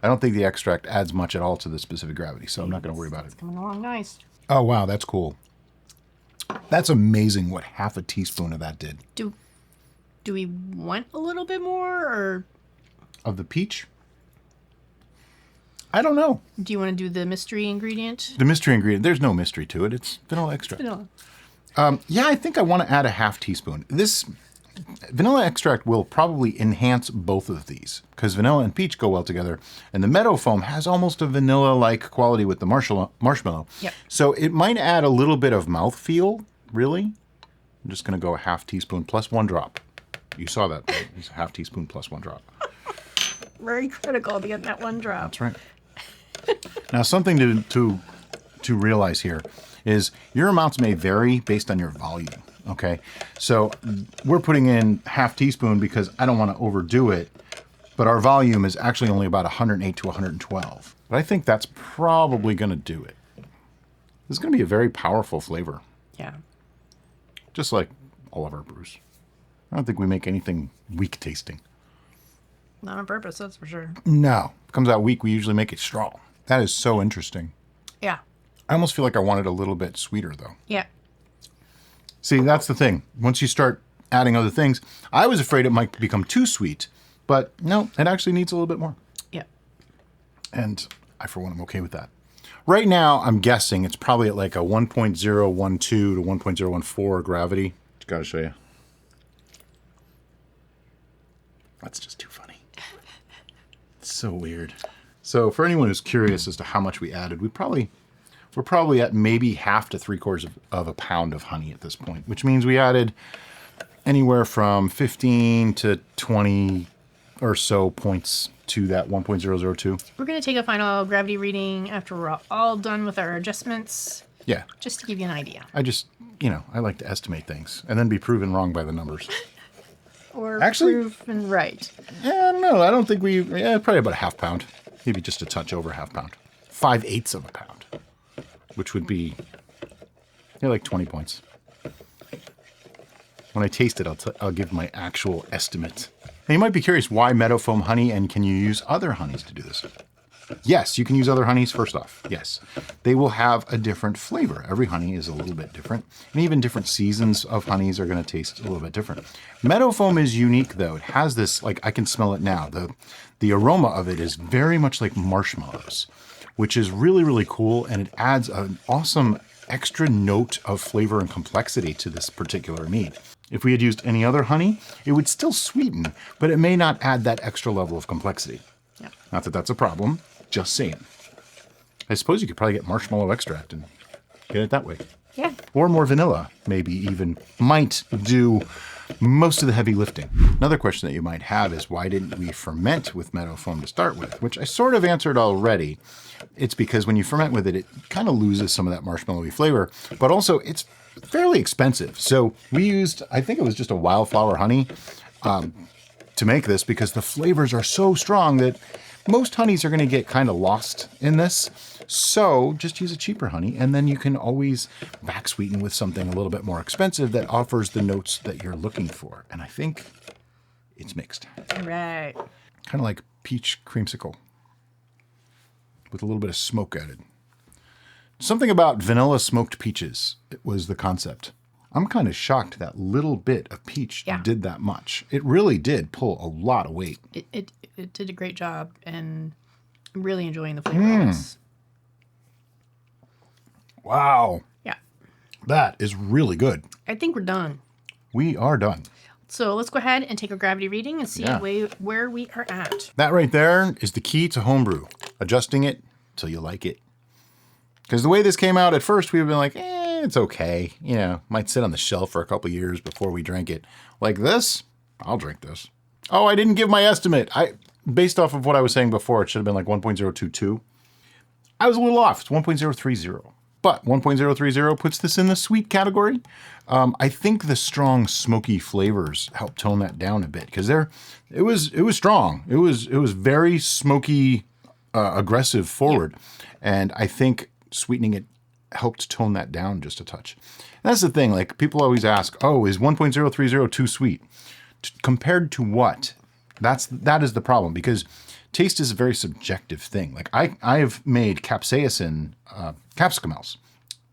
don't think the extract adds much at all to the specific gravity, so I'm not going to worry about it. It's coming along nice. Oh, wow, that's cool. That's amazing what half a teaspoon of that did. Do we want a little bit more, or... Of the peach? I don't know. Do you want to do the mystery ingredient? The mystery ingredient, there's no mystery to it. It's vanilla extract. Vanilla. Yeah, I think I want to add a half teaspoon. This vanilla extract will probably enhance both of these because vanilla and peach go well together. And the meadow foam has almost a vanilla-like quality with the marshmallow. Yep. So it might add a little bit of mouthfeel, really. I'm just going to go a half teaspoon plus 1 drop. You saw that, right? It's a half teaspoon plus 1 drop. Very critical to get that 1 drop. That's right. Now, something to realize here is your amounts may vary based on your volume, okay? So we're putting in half teaspoon because I don't want to overdo it, but our volume is actually only about 108 to 112. But I think that's probably going to do it. This is going to be a very powerful flavor. Yeah. Just like all of our brews. I don't think we make anything weak tasting. Not on purpose, that's for sure. No. If it comes out weak, we usually make it strong. That is so interesting. Yeah. I almost feel like I want it a little bit sweeter, though. Yeah. See, that's the thing. Once you start adding other things, I was afraid it might become too sweet, but no, it actually needs a little bit more. Yeah. And I, for one, am okay with that. Right now, I'm guessing it's probably at like a 1.012 to 1.014 gravity. Just gotta show you. That's just too funny. It's so weird. So for anyone who's curious as to how much we added, we're probably at maybe half to 3/4 of a pound of honey at this point, which means we added anywhere from 15 to 20 or so points to that 1.002. We're going to take a final gravity reading after we're all done with our adjustments. Yeah. Just to give you an idea. I just, I like to estimate things and then be proven wrong by the numbers. Or Actually, proven right. Yeah, I don't know. I don't think probably about a half pound. Maybe just a touch over a half pound. 5/8 of a pound, which would be like 20 points. When I taste it, I'll give my actual estimate. Now, you might be curious, why meadow foam honey, and can you use other honeys to do this? Yes, you can use other honeys, first off. Yes. They will have a different flavor. Every honey is a little bit different. And even different seasons of honeys are going to taste a little bit different. Meadow foam is unique, though. It has this, like, I can smell it now. The aroma of it is very much like marshmallows, which is really, really cool. And it adds an awesome extra note of flavor and complexity to this particular mead. If we had used any other honey, it would still sweeten, but it may not add that extra level of complexity. Yeah. Not that that's a problem. Just saying. I suppose you could probably get marshmallow extract and get it that way. Yeah. Or more vanilla, maybe even, might do most of the heavy lifting. Another question that you might have is, why didn't we ferment with meadow foam to start with? Which I sort of answered already. It's because when you ferment with it, it kind of loses some of that marshmallowy flavor, but also it's fairly expensive. So we used, I think it was just a wildflower honey to make this because the flavors are so strong that most honeys are going to get kind of lost in this. So just use a cheaper honey, and then you can always back sweeten with something a little bit more expensive that offers the notes that you're looking for. And I think it's mixed. Right. Kind of like peach creamsicle with a little bit of smoke added. Something about vanilla smoked peaches was the concept. I'm kind of shocked that little bit of peach Yeah. did that much. It really did pull a lot of weight. It did a great job, and I'm really enjoying the flavor of this. Wow. Yeah. That is really good. I think we're done. We are done. So let's go ahead and take a gravity reading and see Yeah. where we are at. That right there is the key to homebrew. Adjusting it till you like it. Because the way this came out at first, we would have been like, it's okay. You know, might sit on the shelf for a couple years before we drink it. Like this, I'll drink this. Oh, I didn't give my estimate. Based off of what I was saying before, it should have been like 1.022. I was a little off. It's 1.030. But 1.030 puts this in the sweet category. I think the strong smoky flavors help tone that down a bit because it was strong. It was very smoky, aggressive forward, and I think sweetening it helped tone that down just a touch. And that's the thing. Like people always ask, "Oh, is 1.030 too sweet?" Compared to what? That is the problem because taste is a very subjective thing. Like I've made capsaicin capsicum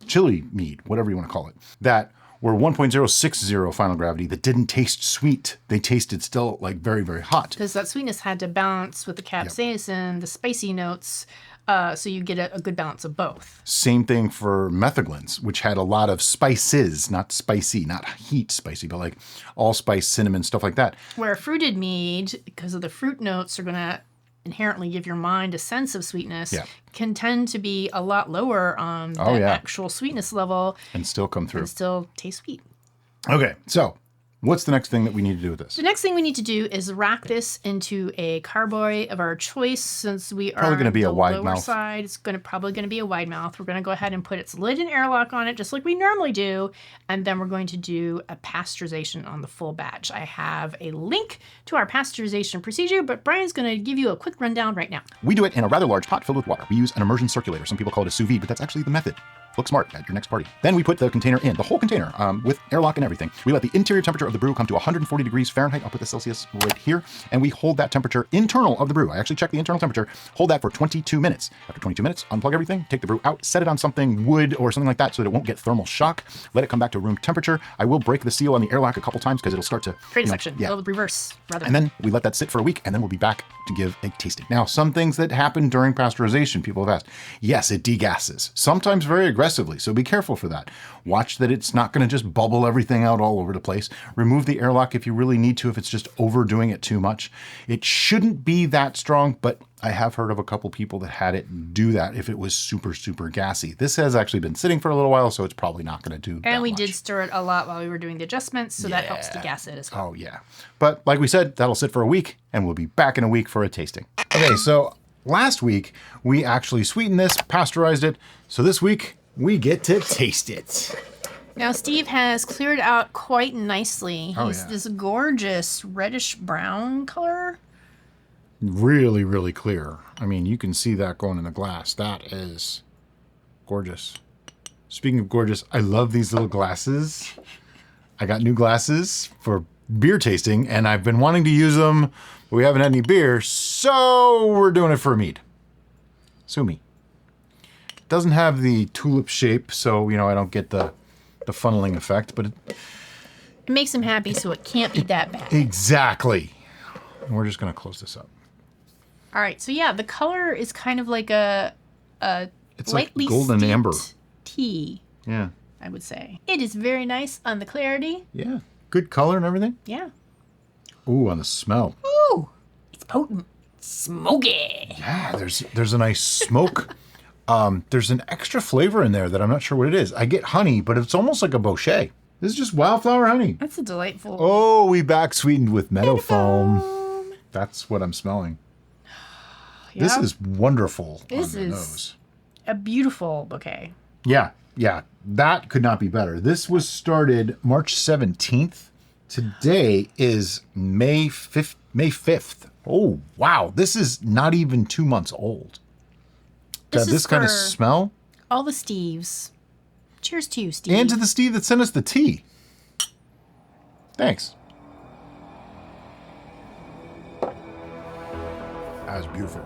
chili mead, whatever you want to call it, that were 1.060 final gravity that didn't taste sweet. They tasted still like very, very hot. Because that sweetness had to balance with the capsaicin, the spicy notes, so you get a good balance of both. Same thing for metheglins, which had a lot of spices, not spicy, not heat spicy, but like allspice, cinnamon, stuff like that. Where a fruited mead, because of the fruit notes, are going to inherently give your mind a sense of sweetness, can tend to be a lot lower on the actual sweetness level. And still come through. And still taste sweet. Okay, so what's the next thing that we need to do with this? The next thing we need to do is rack this into a carboy of our choice. Since we are probably going to be a wide lower mouth side, it's probably going to be a wide mouth. We're going to go ahead and put its lid and airlock on it, just like we normally do, and then we're going to do a pasteurization on the full batch. I have a link to our pasteurization procedure, but Brian's going to give you a quick rundown right now. We do it in a rather large pot filled with water. We use an immersion circulator. Some people call it a sous vide, but that's actually the method. Look smart at your next party. Then we put the container in, the whole container, with airlock and everything. We let the interior temperature of the brew come to 140 degrees Fahrenheit. I'll put the Celsius right here. And we hold that temperature internal of the brew. I actually check the internal temperature, hold that for 22 minutes. After 22 minutes, unplug everything, take the brew out, set it on something, wood or something like that so that it won't get thermal shock. Let it come back to room temperature. I will break the seal on the airlock a couple times because it'll start to create a section. It'll reverse, rather. And then we let that sit for a week, and then we'll be back to give a tasting. Now, some things that happen during pasteurization, people have asked. Yes, it degasses, sometimes very aggressively, so be careful for that. Watch that it's not going to just bubble everything out all over the place. Remove the airlock if you really need to, if it's just overdoing it too much. It shouldn't be that strong, but I have heard of a couple people that had it do that if it was super, super gassy. This has actually been sitting for a little while, so it's probably not going to do that And we much. did stir it a lot while we were doing the adjustments, so that helps degas it as well. Oh, yeah. But like we said, that'll sit for a week, and we'll be back in a week for a tasting. Okay, so last week, we actually sweetened this, pasteurized it. So this week, we get to taste it. Now, Steve has cleared out quite nicely. He's this gorgeous reddish brown color. Really, really clear. I mean, you can see that going in the glass. That is gorgeous. Speaking of gorgeous, I love these little glasses. I got new glasses for beer tasting, and I've been wanting to use them, but we haven't had any beer, so we're doing it for mead. Sue me. It doesn't have the tulip shape, so, you know, I don't get the funneling effect, but it makes him happy, so it can't be that bad. Exactly. And we're just going to close this up. All right, so yeah, the color is kind of like a it's lightly like golden steeped amber tea. Yeah. I would say. It is very nice on the clarity. Yeah. Good color and everything. Yeah. Ooh, on the smell. Ooh, it's potent. Smoky. Yeah, there's a nice smoke. There's an extra flavor in there that I'm not sure what it is. I get honey, but it's almost like a bouquet. This is just wildflower honey. That's a delightful. Oh, we back sweetened with meadow foam. That's what I'm smelling. Yep. This is wonderful on the nose. A beautiful bouquet. Yeah, that could not be better. This was started March 17th. Today is May 5th. Oh, wow. This is not even 2 months old. This kind of smell? All the Steves. Cheers to you, Steve. And to the Steve that sent us the tea. Thanks. That was beautiful.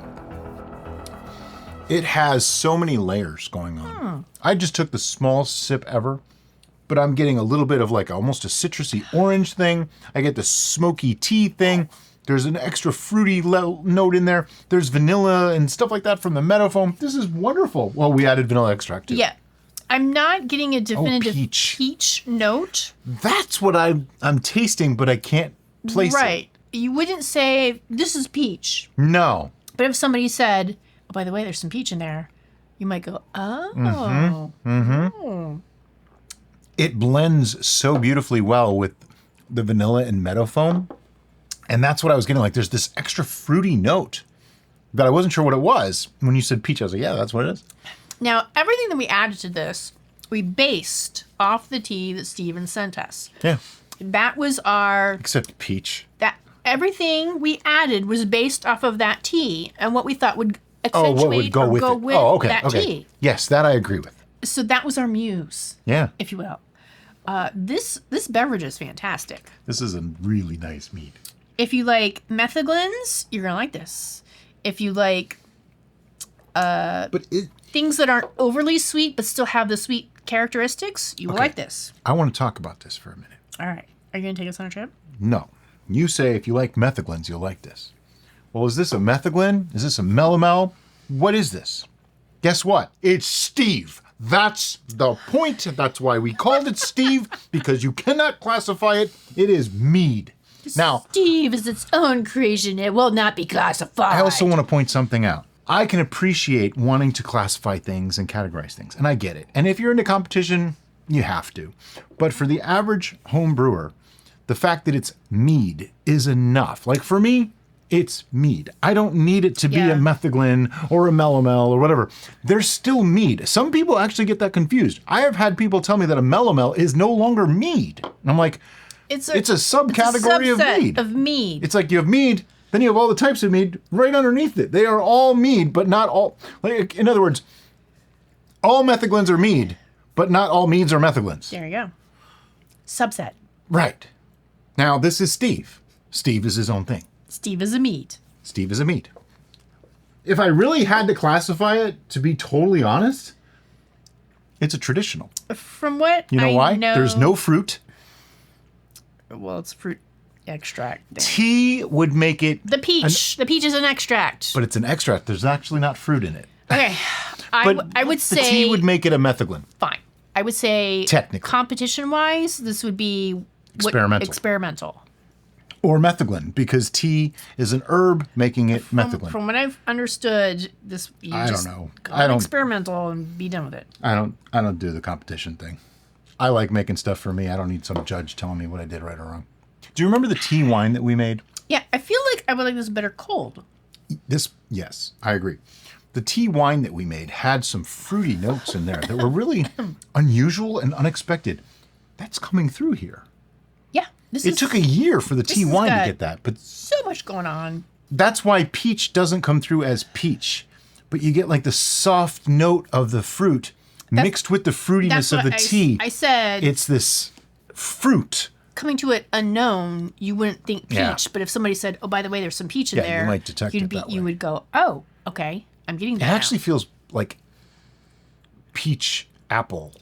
It has so many layers going on. I just took the smallest sip ever, but I'm getting a little bit of like almost a citrusy orange thing. I get the smoky tea thing. There's an extra fruity note in there. There's vanilla and stuff like that from the meadow foam. This is wonderful. Well, we added vanilla extract too. Yeah. I'm not getting a definitive peach note. That's what I'm tasting, but I can't place it. Right. You wouldn't say, this is peach. No. But if somebody said, oh, by the way, there's some peach in there, you might go, oh. It blends so beautifully well with the vanilla and meadow foam. And that's what I was getting. Like, there's this extra fruity note that I wasn't sure what it was. When you said peach, I was like, yeah, that's what it is. Now, everything that we added to this, we based off the tea that Steven sent us. Yeah. That was our... Except peach. Everything we added was based off of that tea and what we thought would accentuate what would go with that tea. Yes, that I agree with. So that was our muse. Yeah. If you will. This beverage is fantastic. This is a really nice mead. If you like metheglins, you're going to like this. If you like things that aren't overly sweet but still have the sweet characteristics, you will like this. I want to talk about this for a minute. All right. Are you going to take us on a trip? No. You say if you like metheglins, you'll like this. Well, is this a metheglin? Is this a melomel? What is this? Guess what? It's Steve. That's the point. That's why we called it Steve, because you cannot classify it. It is mead. Now, Steve is its own creation. It will not be classified. I also want to point something out. I can appreciate wanting to classify things and categorize things, and I get it. And if you're into competition, you have to. But for the average home brewer, the fact that it's mead is enough. Like for me, it's mead. I don't need it to be a metheglin or a melomel or whatever. There's still mead. Some people actually get that confused. I have had people tell me that a melomel is no longer mead. And I'm like, it's a subcategory of mead. It's like you have mead, then you have all the types of mead right underneath it. They are all mead, but not all. Like, in other words, all metheglins are mead, but not all meads are metheglins. There you go. Subset. Right. Now, this is Steve. Steve is his own thing. Steve is a mead. Steve is a mead. If I really had to classify it, to be totally honest, it's a traditional. From what you know why? There's no fruit. Well, it's fruit extract. Tea would make it... The peach. The peach is an extract. But it's an extract. There's actually not fruit in it. Okay. I would say... The tea would make it a metheglin. Fine. I would say... Technically. Competition-wise, this would be... Experimental. Or metheglin, because tea is an herb, making it metheglin. From what I've understood, I don't know. Experimental and be done with it. I don't do the competition thing. I like making stuff for me. I don't need some judge telling me what I did right or wrong. Do you remember the tea wine that we made? Yeah, I feel like I would like this better cold. Yes, I agree. The tea wine that we made had some fruity notes in there that were really unusual and unexpected. That's coming through here. Yeah. It took a year for the tea wine to get that, but so much going on. That's why peach doesn't come through as peach, but you get like the soft note of the fruit mixed with the fruitiness of the tea. I said it's this fruit. Coming to it unknown, you wouldn't think peach, but if somebody said, "Oh, by the way, there's some peach in there," you might detect it that way. You would go, "Oh, okay, I'm getting that." It actually feels like peach apple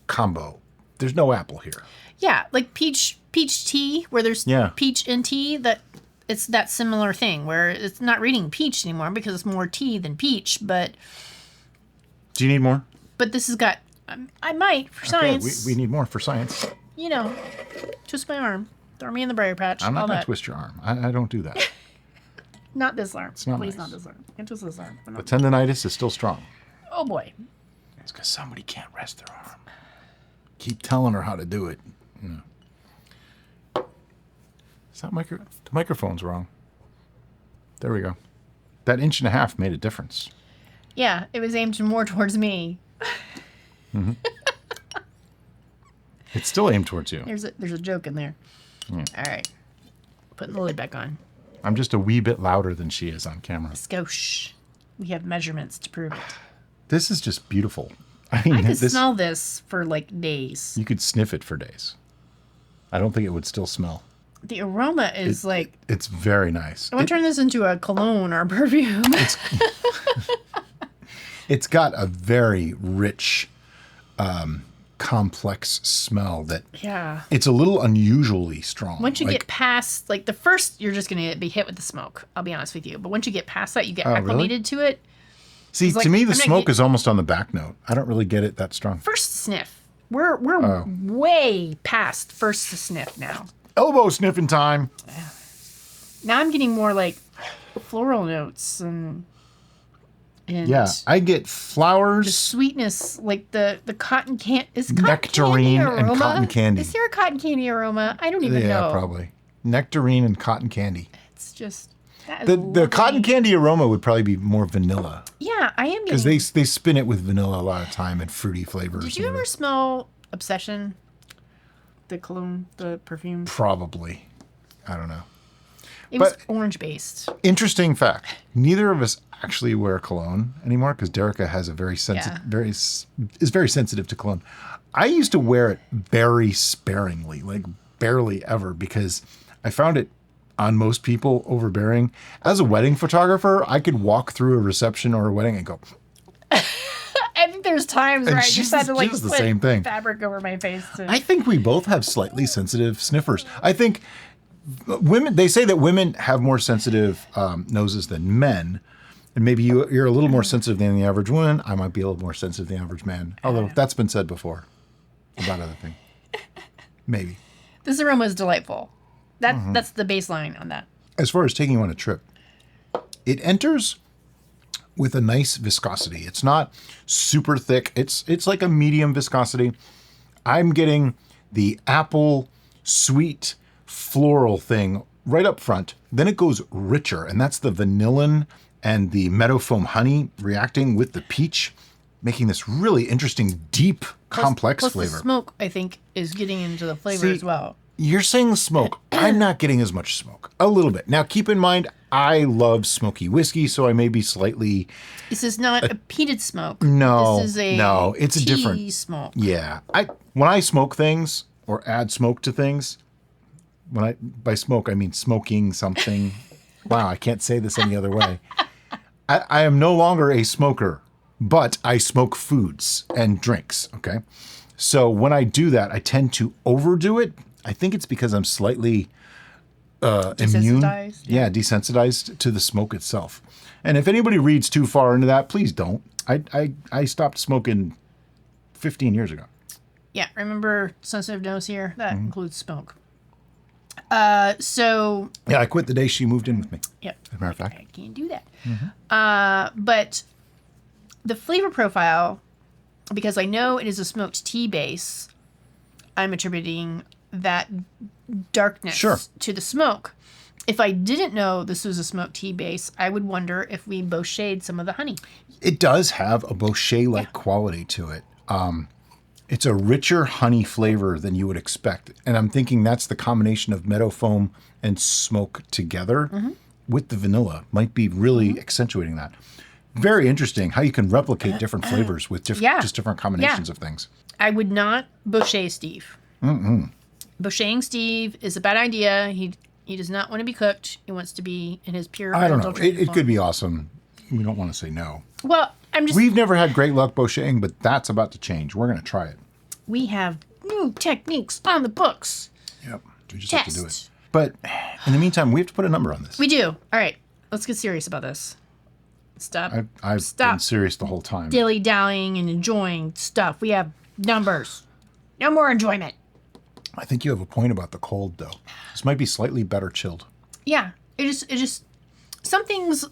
combo. There's no apple here. Yeah, like peach tea, where there's peach in tea. That it's that similar thing where it's not reading peach anymore because it's more tea than peach. But do you need more? But this has got. I might for science. We need more for science. You know, twist my arm, throw me in the briar patch. I'm not going to twist your arm. I don't do that. Not this arm. It's not Please, nice. not this arm. Can't twist this arm. The tendonitis is still strong. Oh boy. It's because somebody can't rest their arm. Keep telling her how to do it. No. Is that the microphone's wrong? There we go. That 1.5 inches made a difference. Yeah, it was aimed more towards me. Mm-hmm. It's still aimed towards you. There's a joke in there. All right. Putting the lid back on. I'm just a wee bit louder than she is on camera. Skosh. We have measurements to prove it. This is just beautiful. I mean, I could smell this for like days. You could sniff it for days. I don't think it would still smell. The aroma is It's very nice. I want to turn this into a cologne or a perfume. It's got a very rich complex smell that Yeah. it's a little unusually strong. Once you get past, like the first, you're just going to be hit with the smoke. I'll be honest with you. But once you get past that, you get acclimated to it. See, like, to me, the I'm not smoke is almost on the back note. I don't really get it that strong. First sniff. We're way past first sniff now. Elbow sniffing time. Now I'm getting more like floral notes and Yeah, I get flowers. the sweetness, like the cotton candy. Is cotton Nectarine candy and aroma? cotton candy. Is there a cotton candy aroma? I don't even know. Yeah, probably. Nectarine and cotton candy. It's just that is The cotton candy aroma would probably be more vanilla. Yeah, I am Because getting. they spin it with vanilla a lot of time and fruity flavors. Did you ever smell Obsession? The cologne, the perfume. Probably. I don't know. It was But- orange based. Interesting fact. Neither of us actually wear cologne anymore because Derica has a very sensitive, is very sensitive to cologne. I used to wear it very sparingly, like barely ever, because I found it on most people overbearing. As a wedding photographer, I could walk through a reception or a wedding and go, I think there's times where I just had to like she's the put same thing. fabric over my face. I think we both have slightly sensitive sniffers. I think women, they say that women have more sensitive noses than men. And maybe you're a little more sensitive than the average woman. I might be a little more sensitive than the average man. Although that's been said before about other things. Maybe. This aroma is delightful. That's the baseline on that. As far as taking you on a trip, it enters with a nice viscosity. It's not super thick. It's like a medium viscosity. I'm getting the apple sweet floral thing right up front. Then it goes richer, and that's the vanillin and the meadow foam honey reacting with the peach, making this really interesting, deep, complex Plus flavor. the smoke, I think, is getting into the flavor as well. You're saying smoke. I'm not getting as much smoke. A little bit. Now, keep in mind, I love smoky whiskey, so I may be slightly... This is not a peated smoke. No, This is a no, it's a tea different... smoke. Yeah. When I smoke things or add smoke to things, by smoke, I mean smoking something. Wow, I can't say this any other way. I am no longer a smoker, but I smoke foods and drinks, okay? So when I do that, I tend to overdo it. I think it's because I'm slightly immune. Desensitized, Yeah, desensitized to the smoke itself. And if anybody reads too far into that, please don't. I stopped smoking 15 years ago. Yeah, remember sensitive nose here? That Mm-hmm. includes smoke. So Yeah, I quit the day she moved in with me. yep. As a matter of fact. I can't do that. But the flavor profile, because I know it is a smoked tea base, I'm attributing that darkness to the smoke. If I didn't know this was a smoked tea base, I would wonder if we bochetted some of the honey. It does have a bochet-like quality to it. It's a richer honey flavor than you would expect. And I'm thinking that's the combination of meadow foam and smoke together with the vanilla might be really accentuating that. Very interesting how you can replicate different flavors with just different combinations of things. I would not bochet Steve. Bochetting Steve is a bad idea. He does not want to be cooked. He wants to be in his pure. I don't know. unadulterated It form. could be awesome. We don't want to say no. Well, I'm just. We've never had great luck bochetting, but that's about to change. We're going to try it. We have new techniques on the books. Yep. We just have to do it. Test. But in the meantime, we have to put a number on this. We do. All right. Let's get serious about this. Stop. I've been serious the whole time. Dilly dallying and enjoying stuff. We have numbers. No more enjoyment. I think you have a point about the cold, though. This might be slightly better chilled. Yeah. It just some things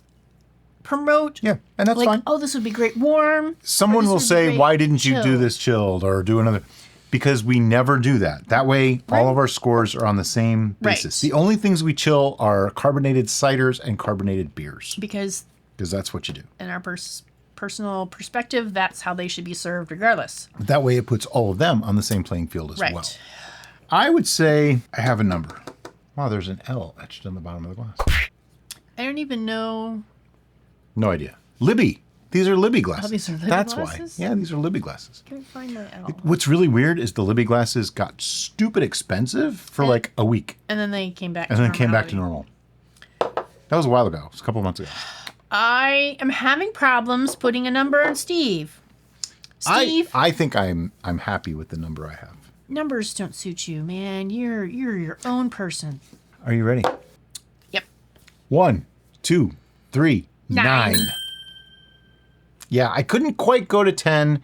promote. Yeah, and that's like, fine. oh, this would be great warm. Someone this will would be say, great why didn't you do chilled." this chilled or do another? Because we never do that. That way, all of our scores are on the same basis. Right. The only things we chill are carbonated ciders and carbonated beers. Because Because that's what you do. in our personal perspective, that's how they should be served regardless. That way, it puts all of them on the same playing field as Right. well. I would say I have a number. Wow, there's an L etched on the bottom of the glass. I don't even know. No idea. Libby. These are Libby glasses. Oh, these are Libby That's glasses? why. Yeah, these are Libby glasses. Can I find my L? What's really weird is the Libby glasses got stupid expensive for like a week. And then they came back. And then it came back to normality. normal. That was a while ago. It was a couple of months ago. I am having problems putting a number on Steve. Steve, I think I'm happy with the number I have. numbers don't suit you, man. You're your own person. Are you ready? Yep. 1, 2, 3, 9. Yeah, I couldn't quite go to 10.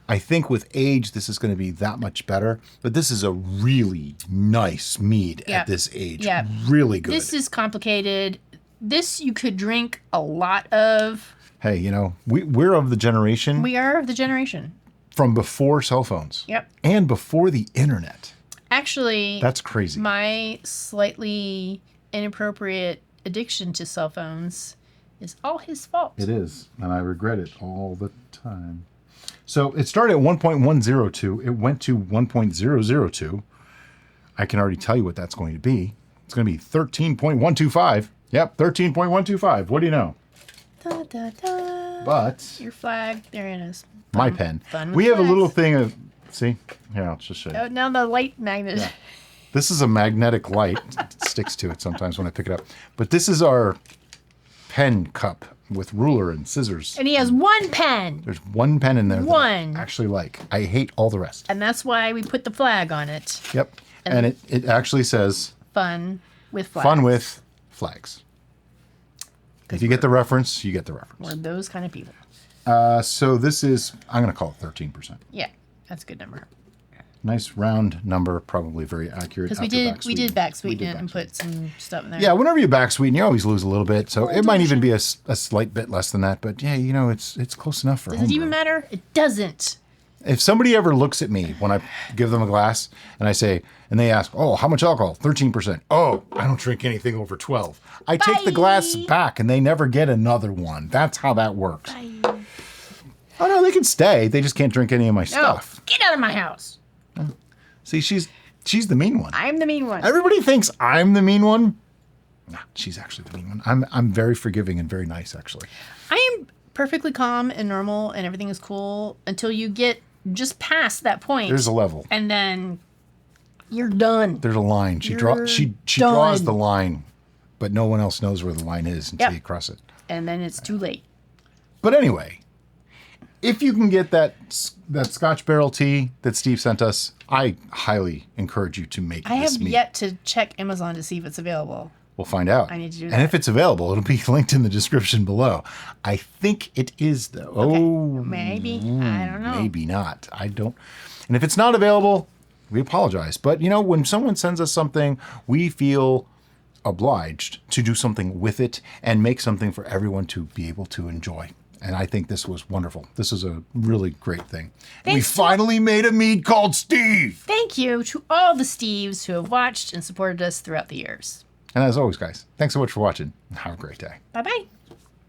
I think with age, this is going to be that much better. But this is a really nice mead at this age. Yeah. Really good. This is complicated. This you could drink a lot of. Hey, you know, we're of the generation We are the generation. from before cell phones. Yep. And before the internet. Actually, That's crazy. my slightly inappropriate addiction to cell phones is all his fault. It is, and I regret it all the time. So it started at 1.102. It went to 1.002. I can already tell you what that's going to be. It's going to be 13.125. Yep, 13.125. What do you know? Da, da, da. But Your flag, there it is. my pen. fun with We have a little flags. thing of, see? Here, I'll just show you. Oh, now the light magnet. Yeah. This is a magnetic light. It sticks to it sometimes when I pick it up. But this is our pen cup with ruler and scissors. And he has one pen. There's one pen in there that One. I actually like. I hate all the rest. And that's why we put the flag on it. Yep. And it actually says Fun with flags. fun with flags. If you get the reference, you get the We're reference. those kind of people. So this is, I'm going to call it 13%. Yeah, that's a good number. Nice round number, probably very accurate. Because after we did back We sweeten did it and back put some stuff in there. Yeah, whenever you back sweeten, you always lose a little bit. So it might even be a slight bit less than that. But yeah, you know, it's close enough for Does it homebrew. even matter? It doesn't. If somebody ever looks at me when I give them a glass and I say, and they ask, oh, how much alcohol? 13%. Oh, I don't drink anything over 12. I take the glass back and they never get another one. That's how that works. Oh, no, they can stay. They just can't drink any of my No, stuff. get out of my house. See, she's the mean one. I'm the mean one. Everybody thinks I'm the mean one. No, she's actually the mean one. I'm very forgiving and very nice, actually. I am perfectly calm and normal and everything is cool until you get just past that point. There's a level. And then you're done. There's a line. She You're draws done. the line, but no one else knows where the line is until Yep. you cross it. And then it's too late. But anyway, if you can get that Scotch barrel tea that Steve sent us, I highly encourage you to make I this have mead. yet to check Amazon to see if it's available. We'll find out. I need to do And that. if it's available, it'll be linked in the description below. I think it is, though. Okay. Oh, Maybe. I don't know. maybe not. I don't. And if it's not available, we apologize. But, you know, when someone sends us something, we feel obliged to do something with it and make something for everyone to be able to enjoy. And I think this was wonderful. This is a really great thing. And we Thanks. finally made a mead called Steve. Thank you to all the Steves who have watched and supported us throughout the years. And as always, guys, thanks so much for watching. Have a great day. Bye-bye.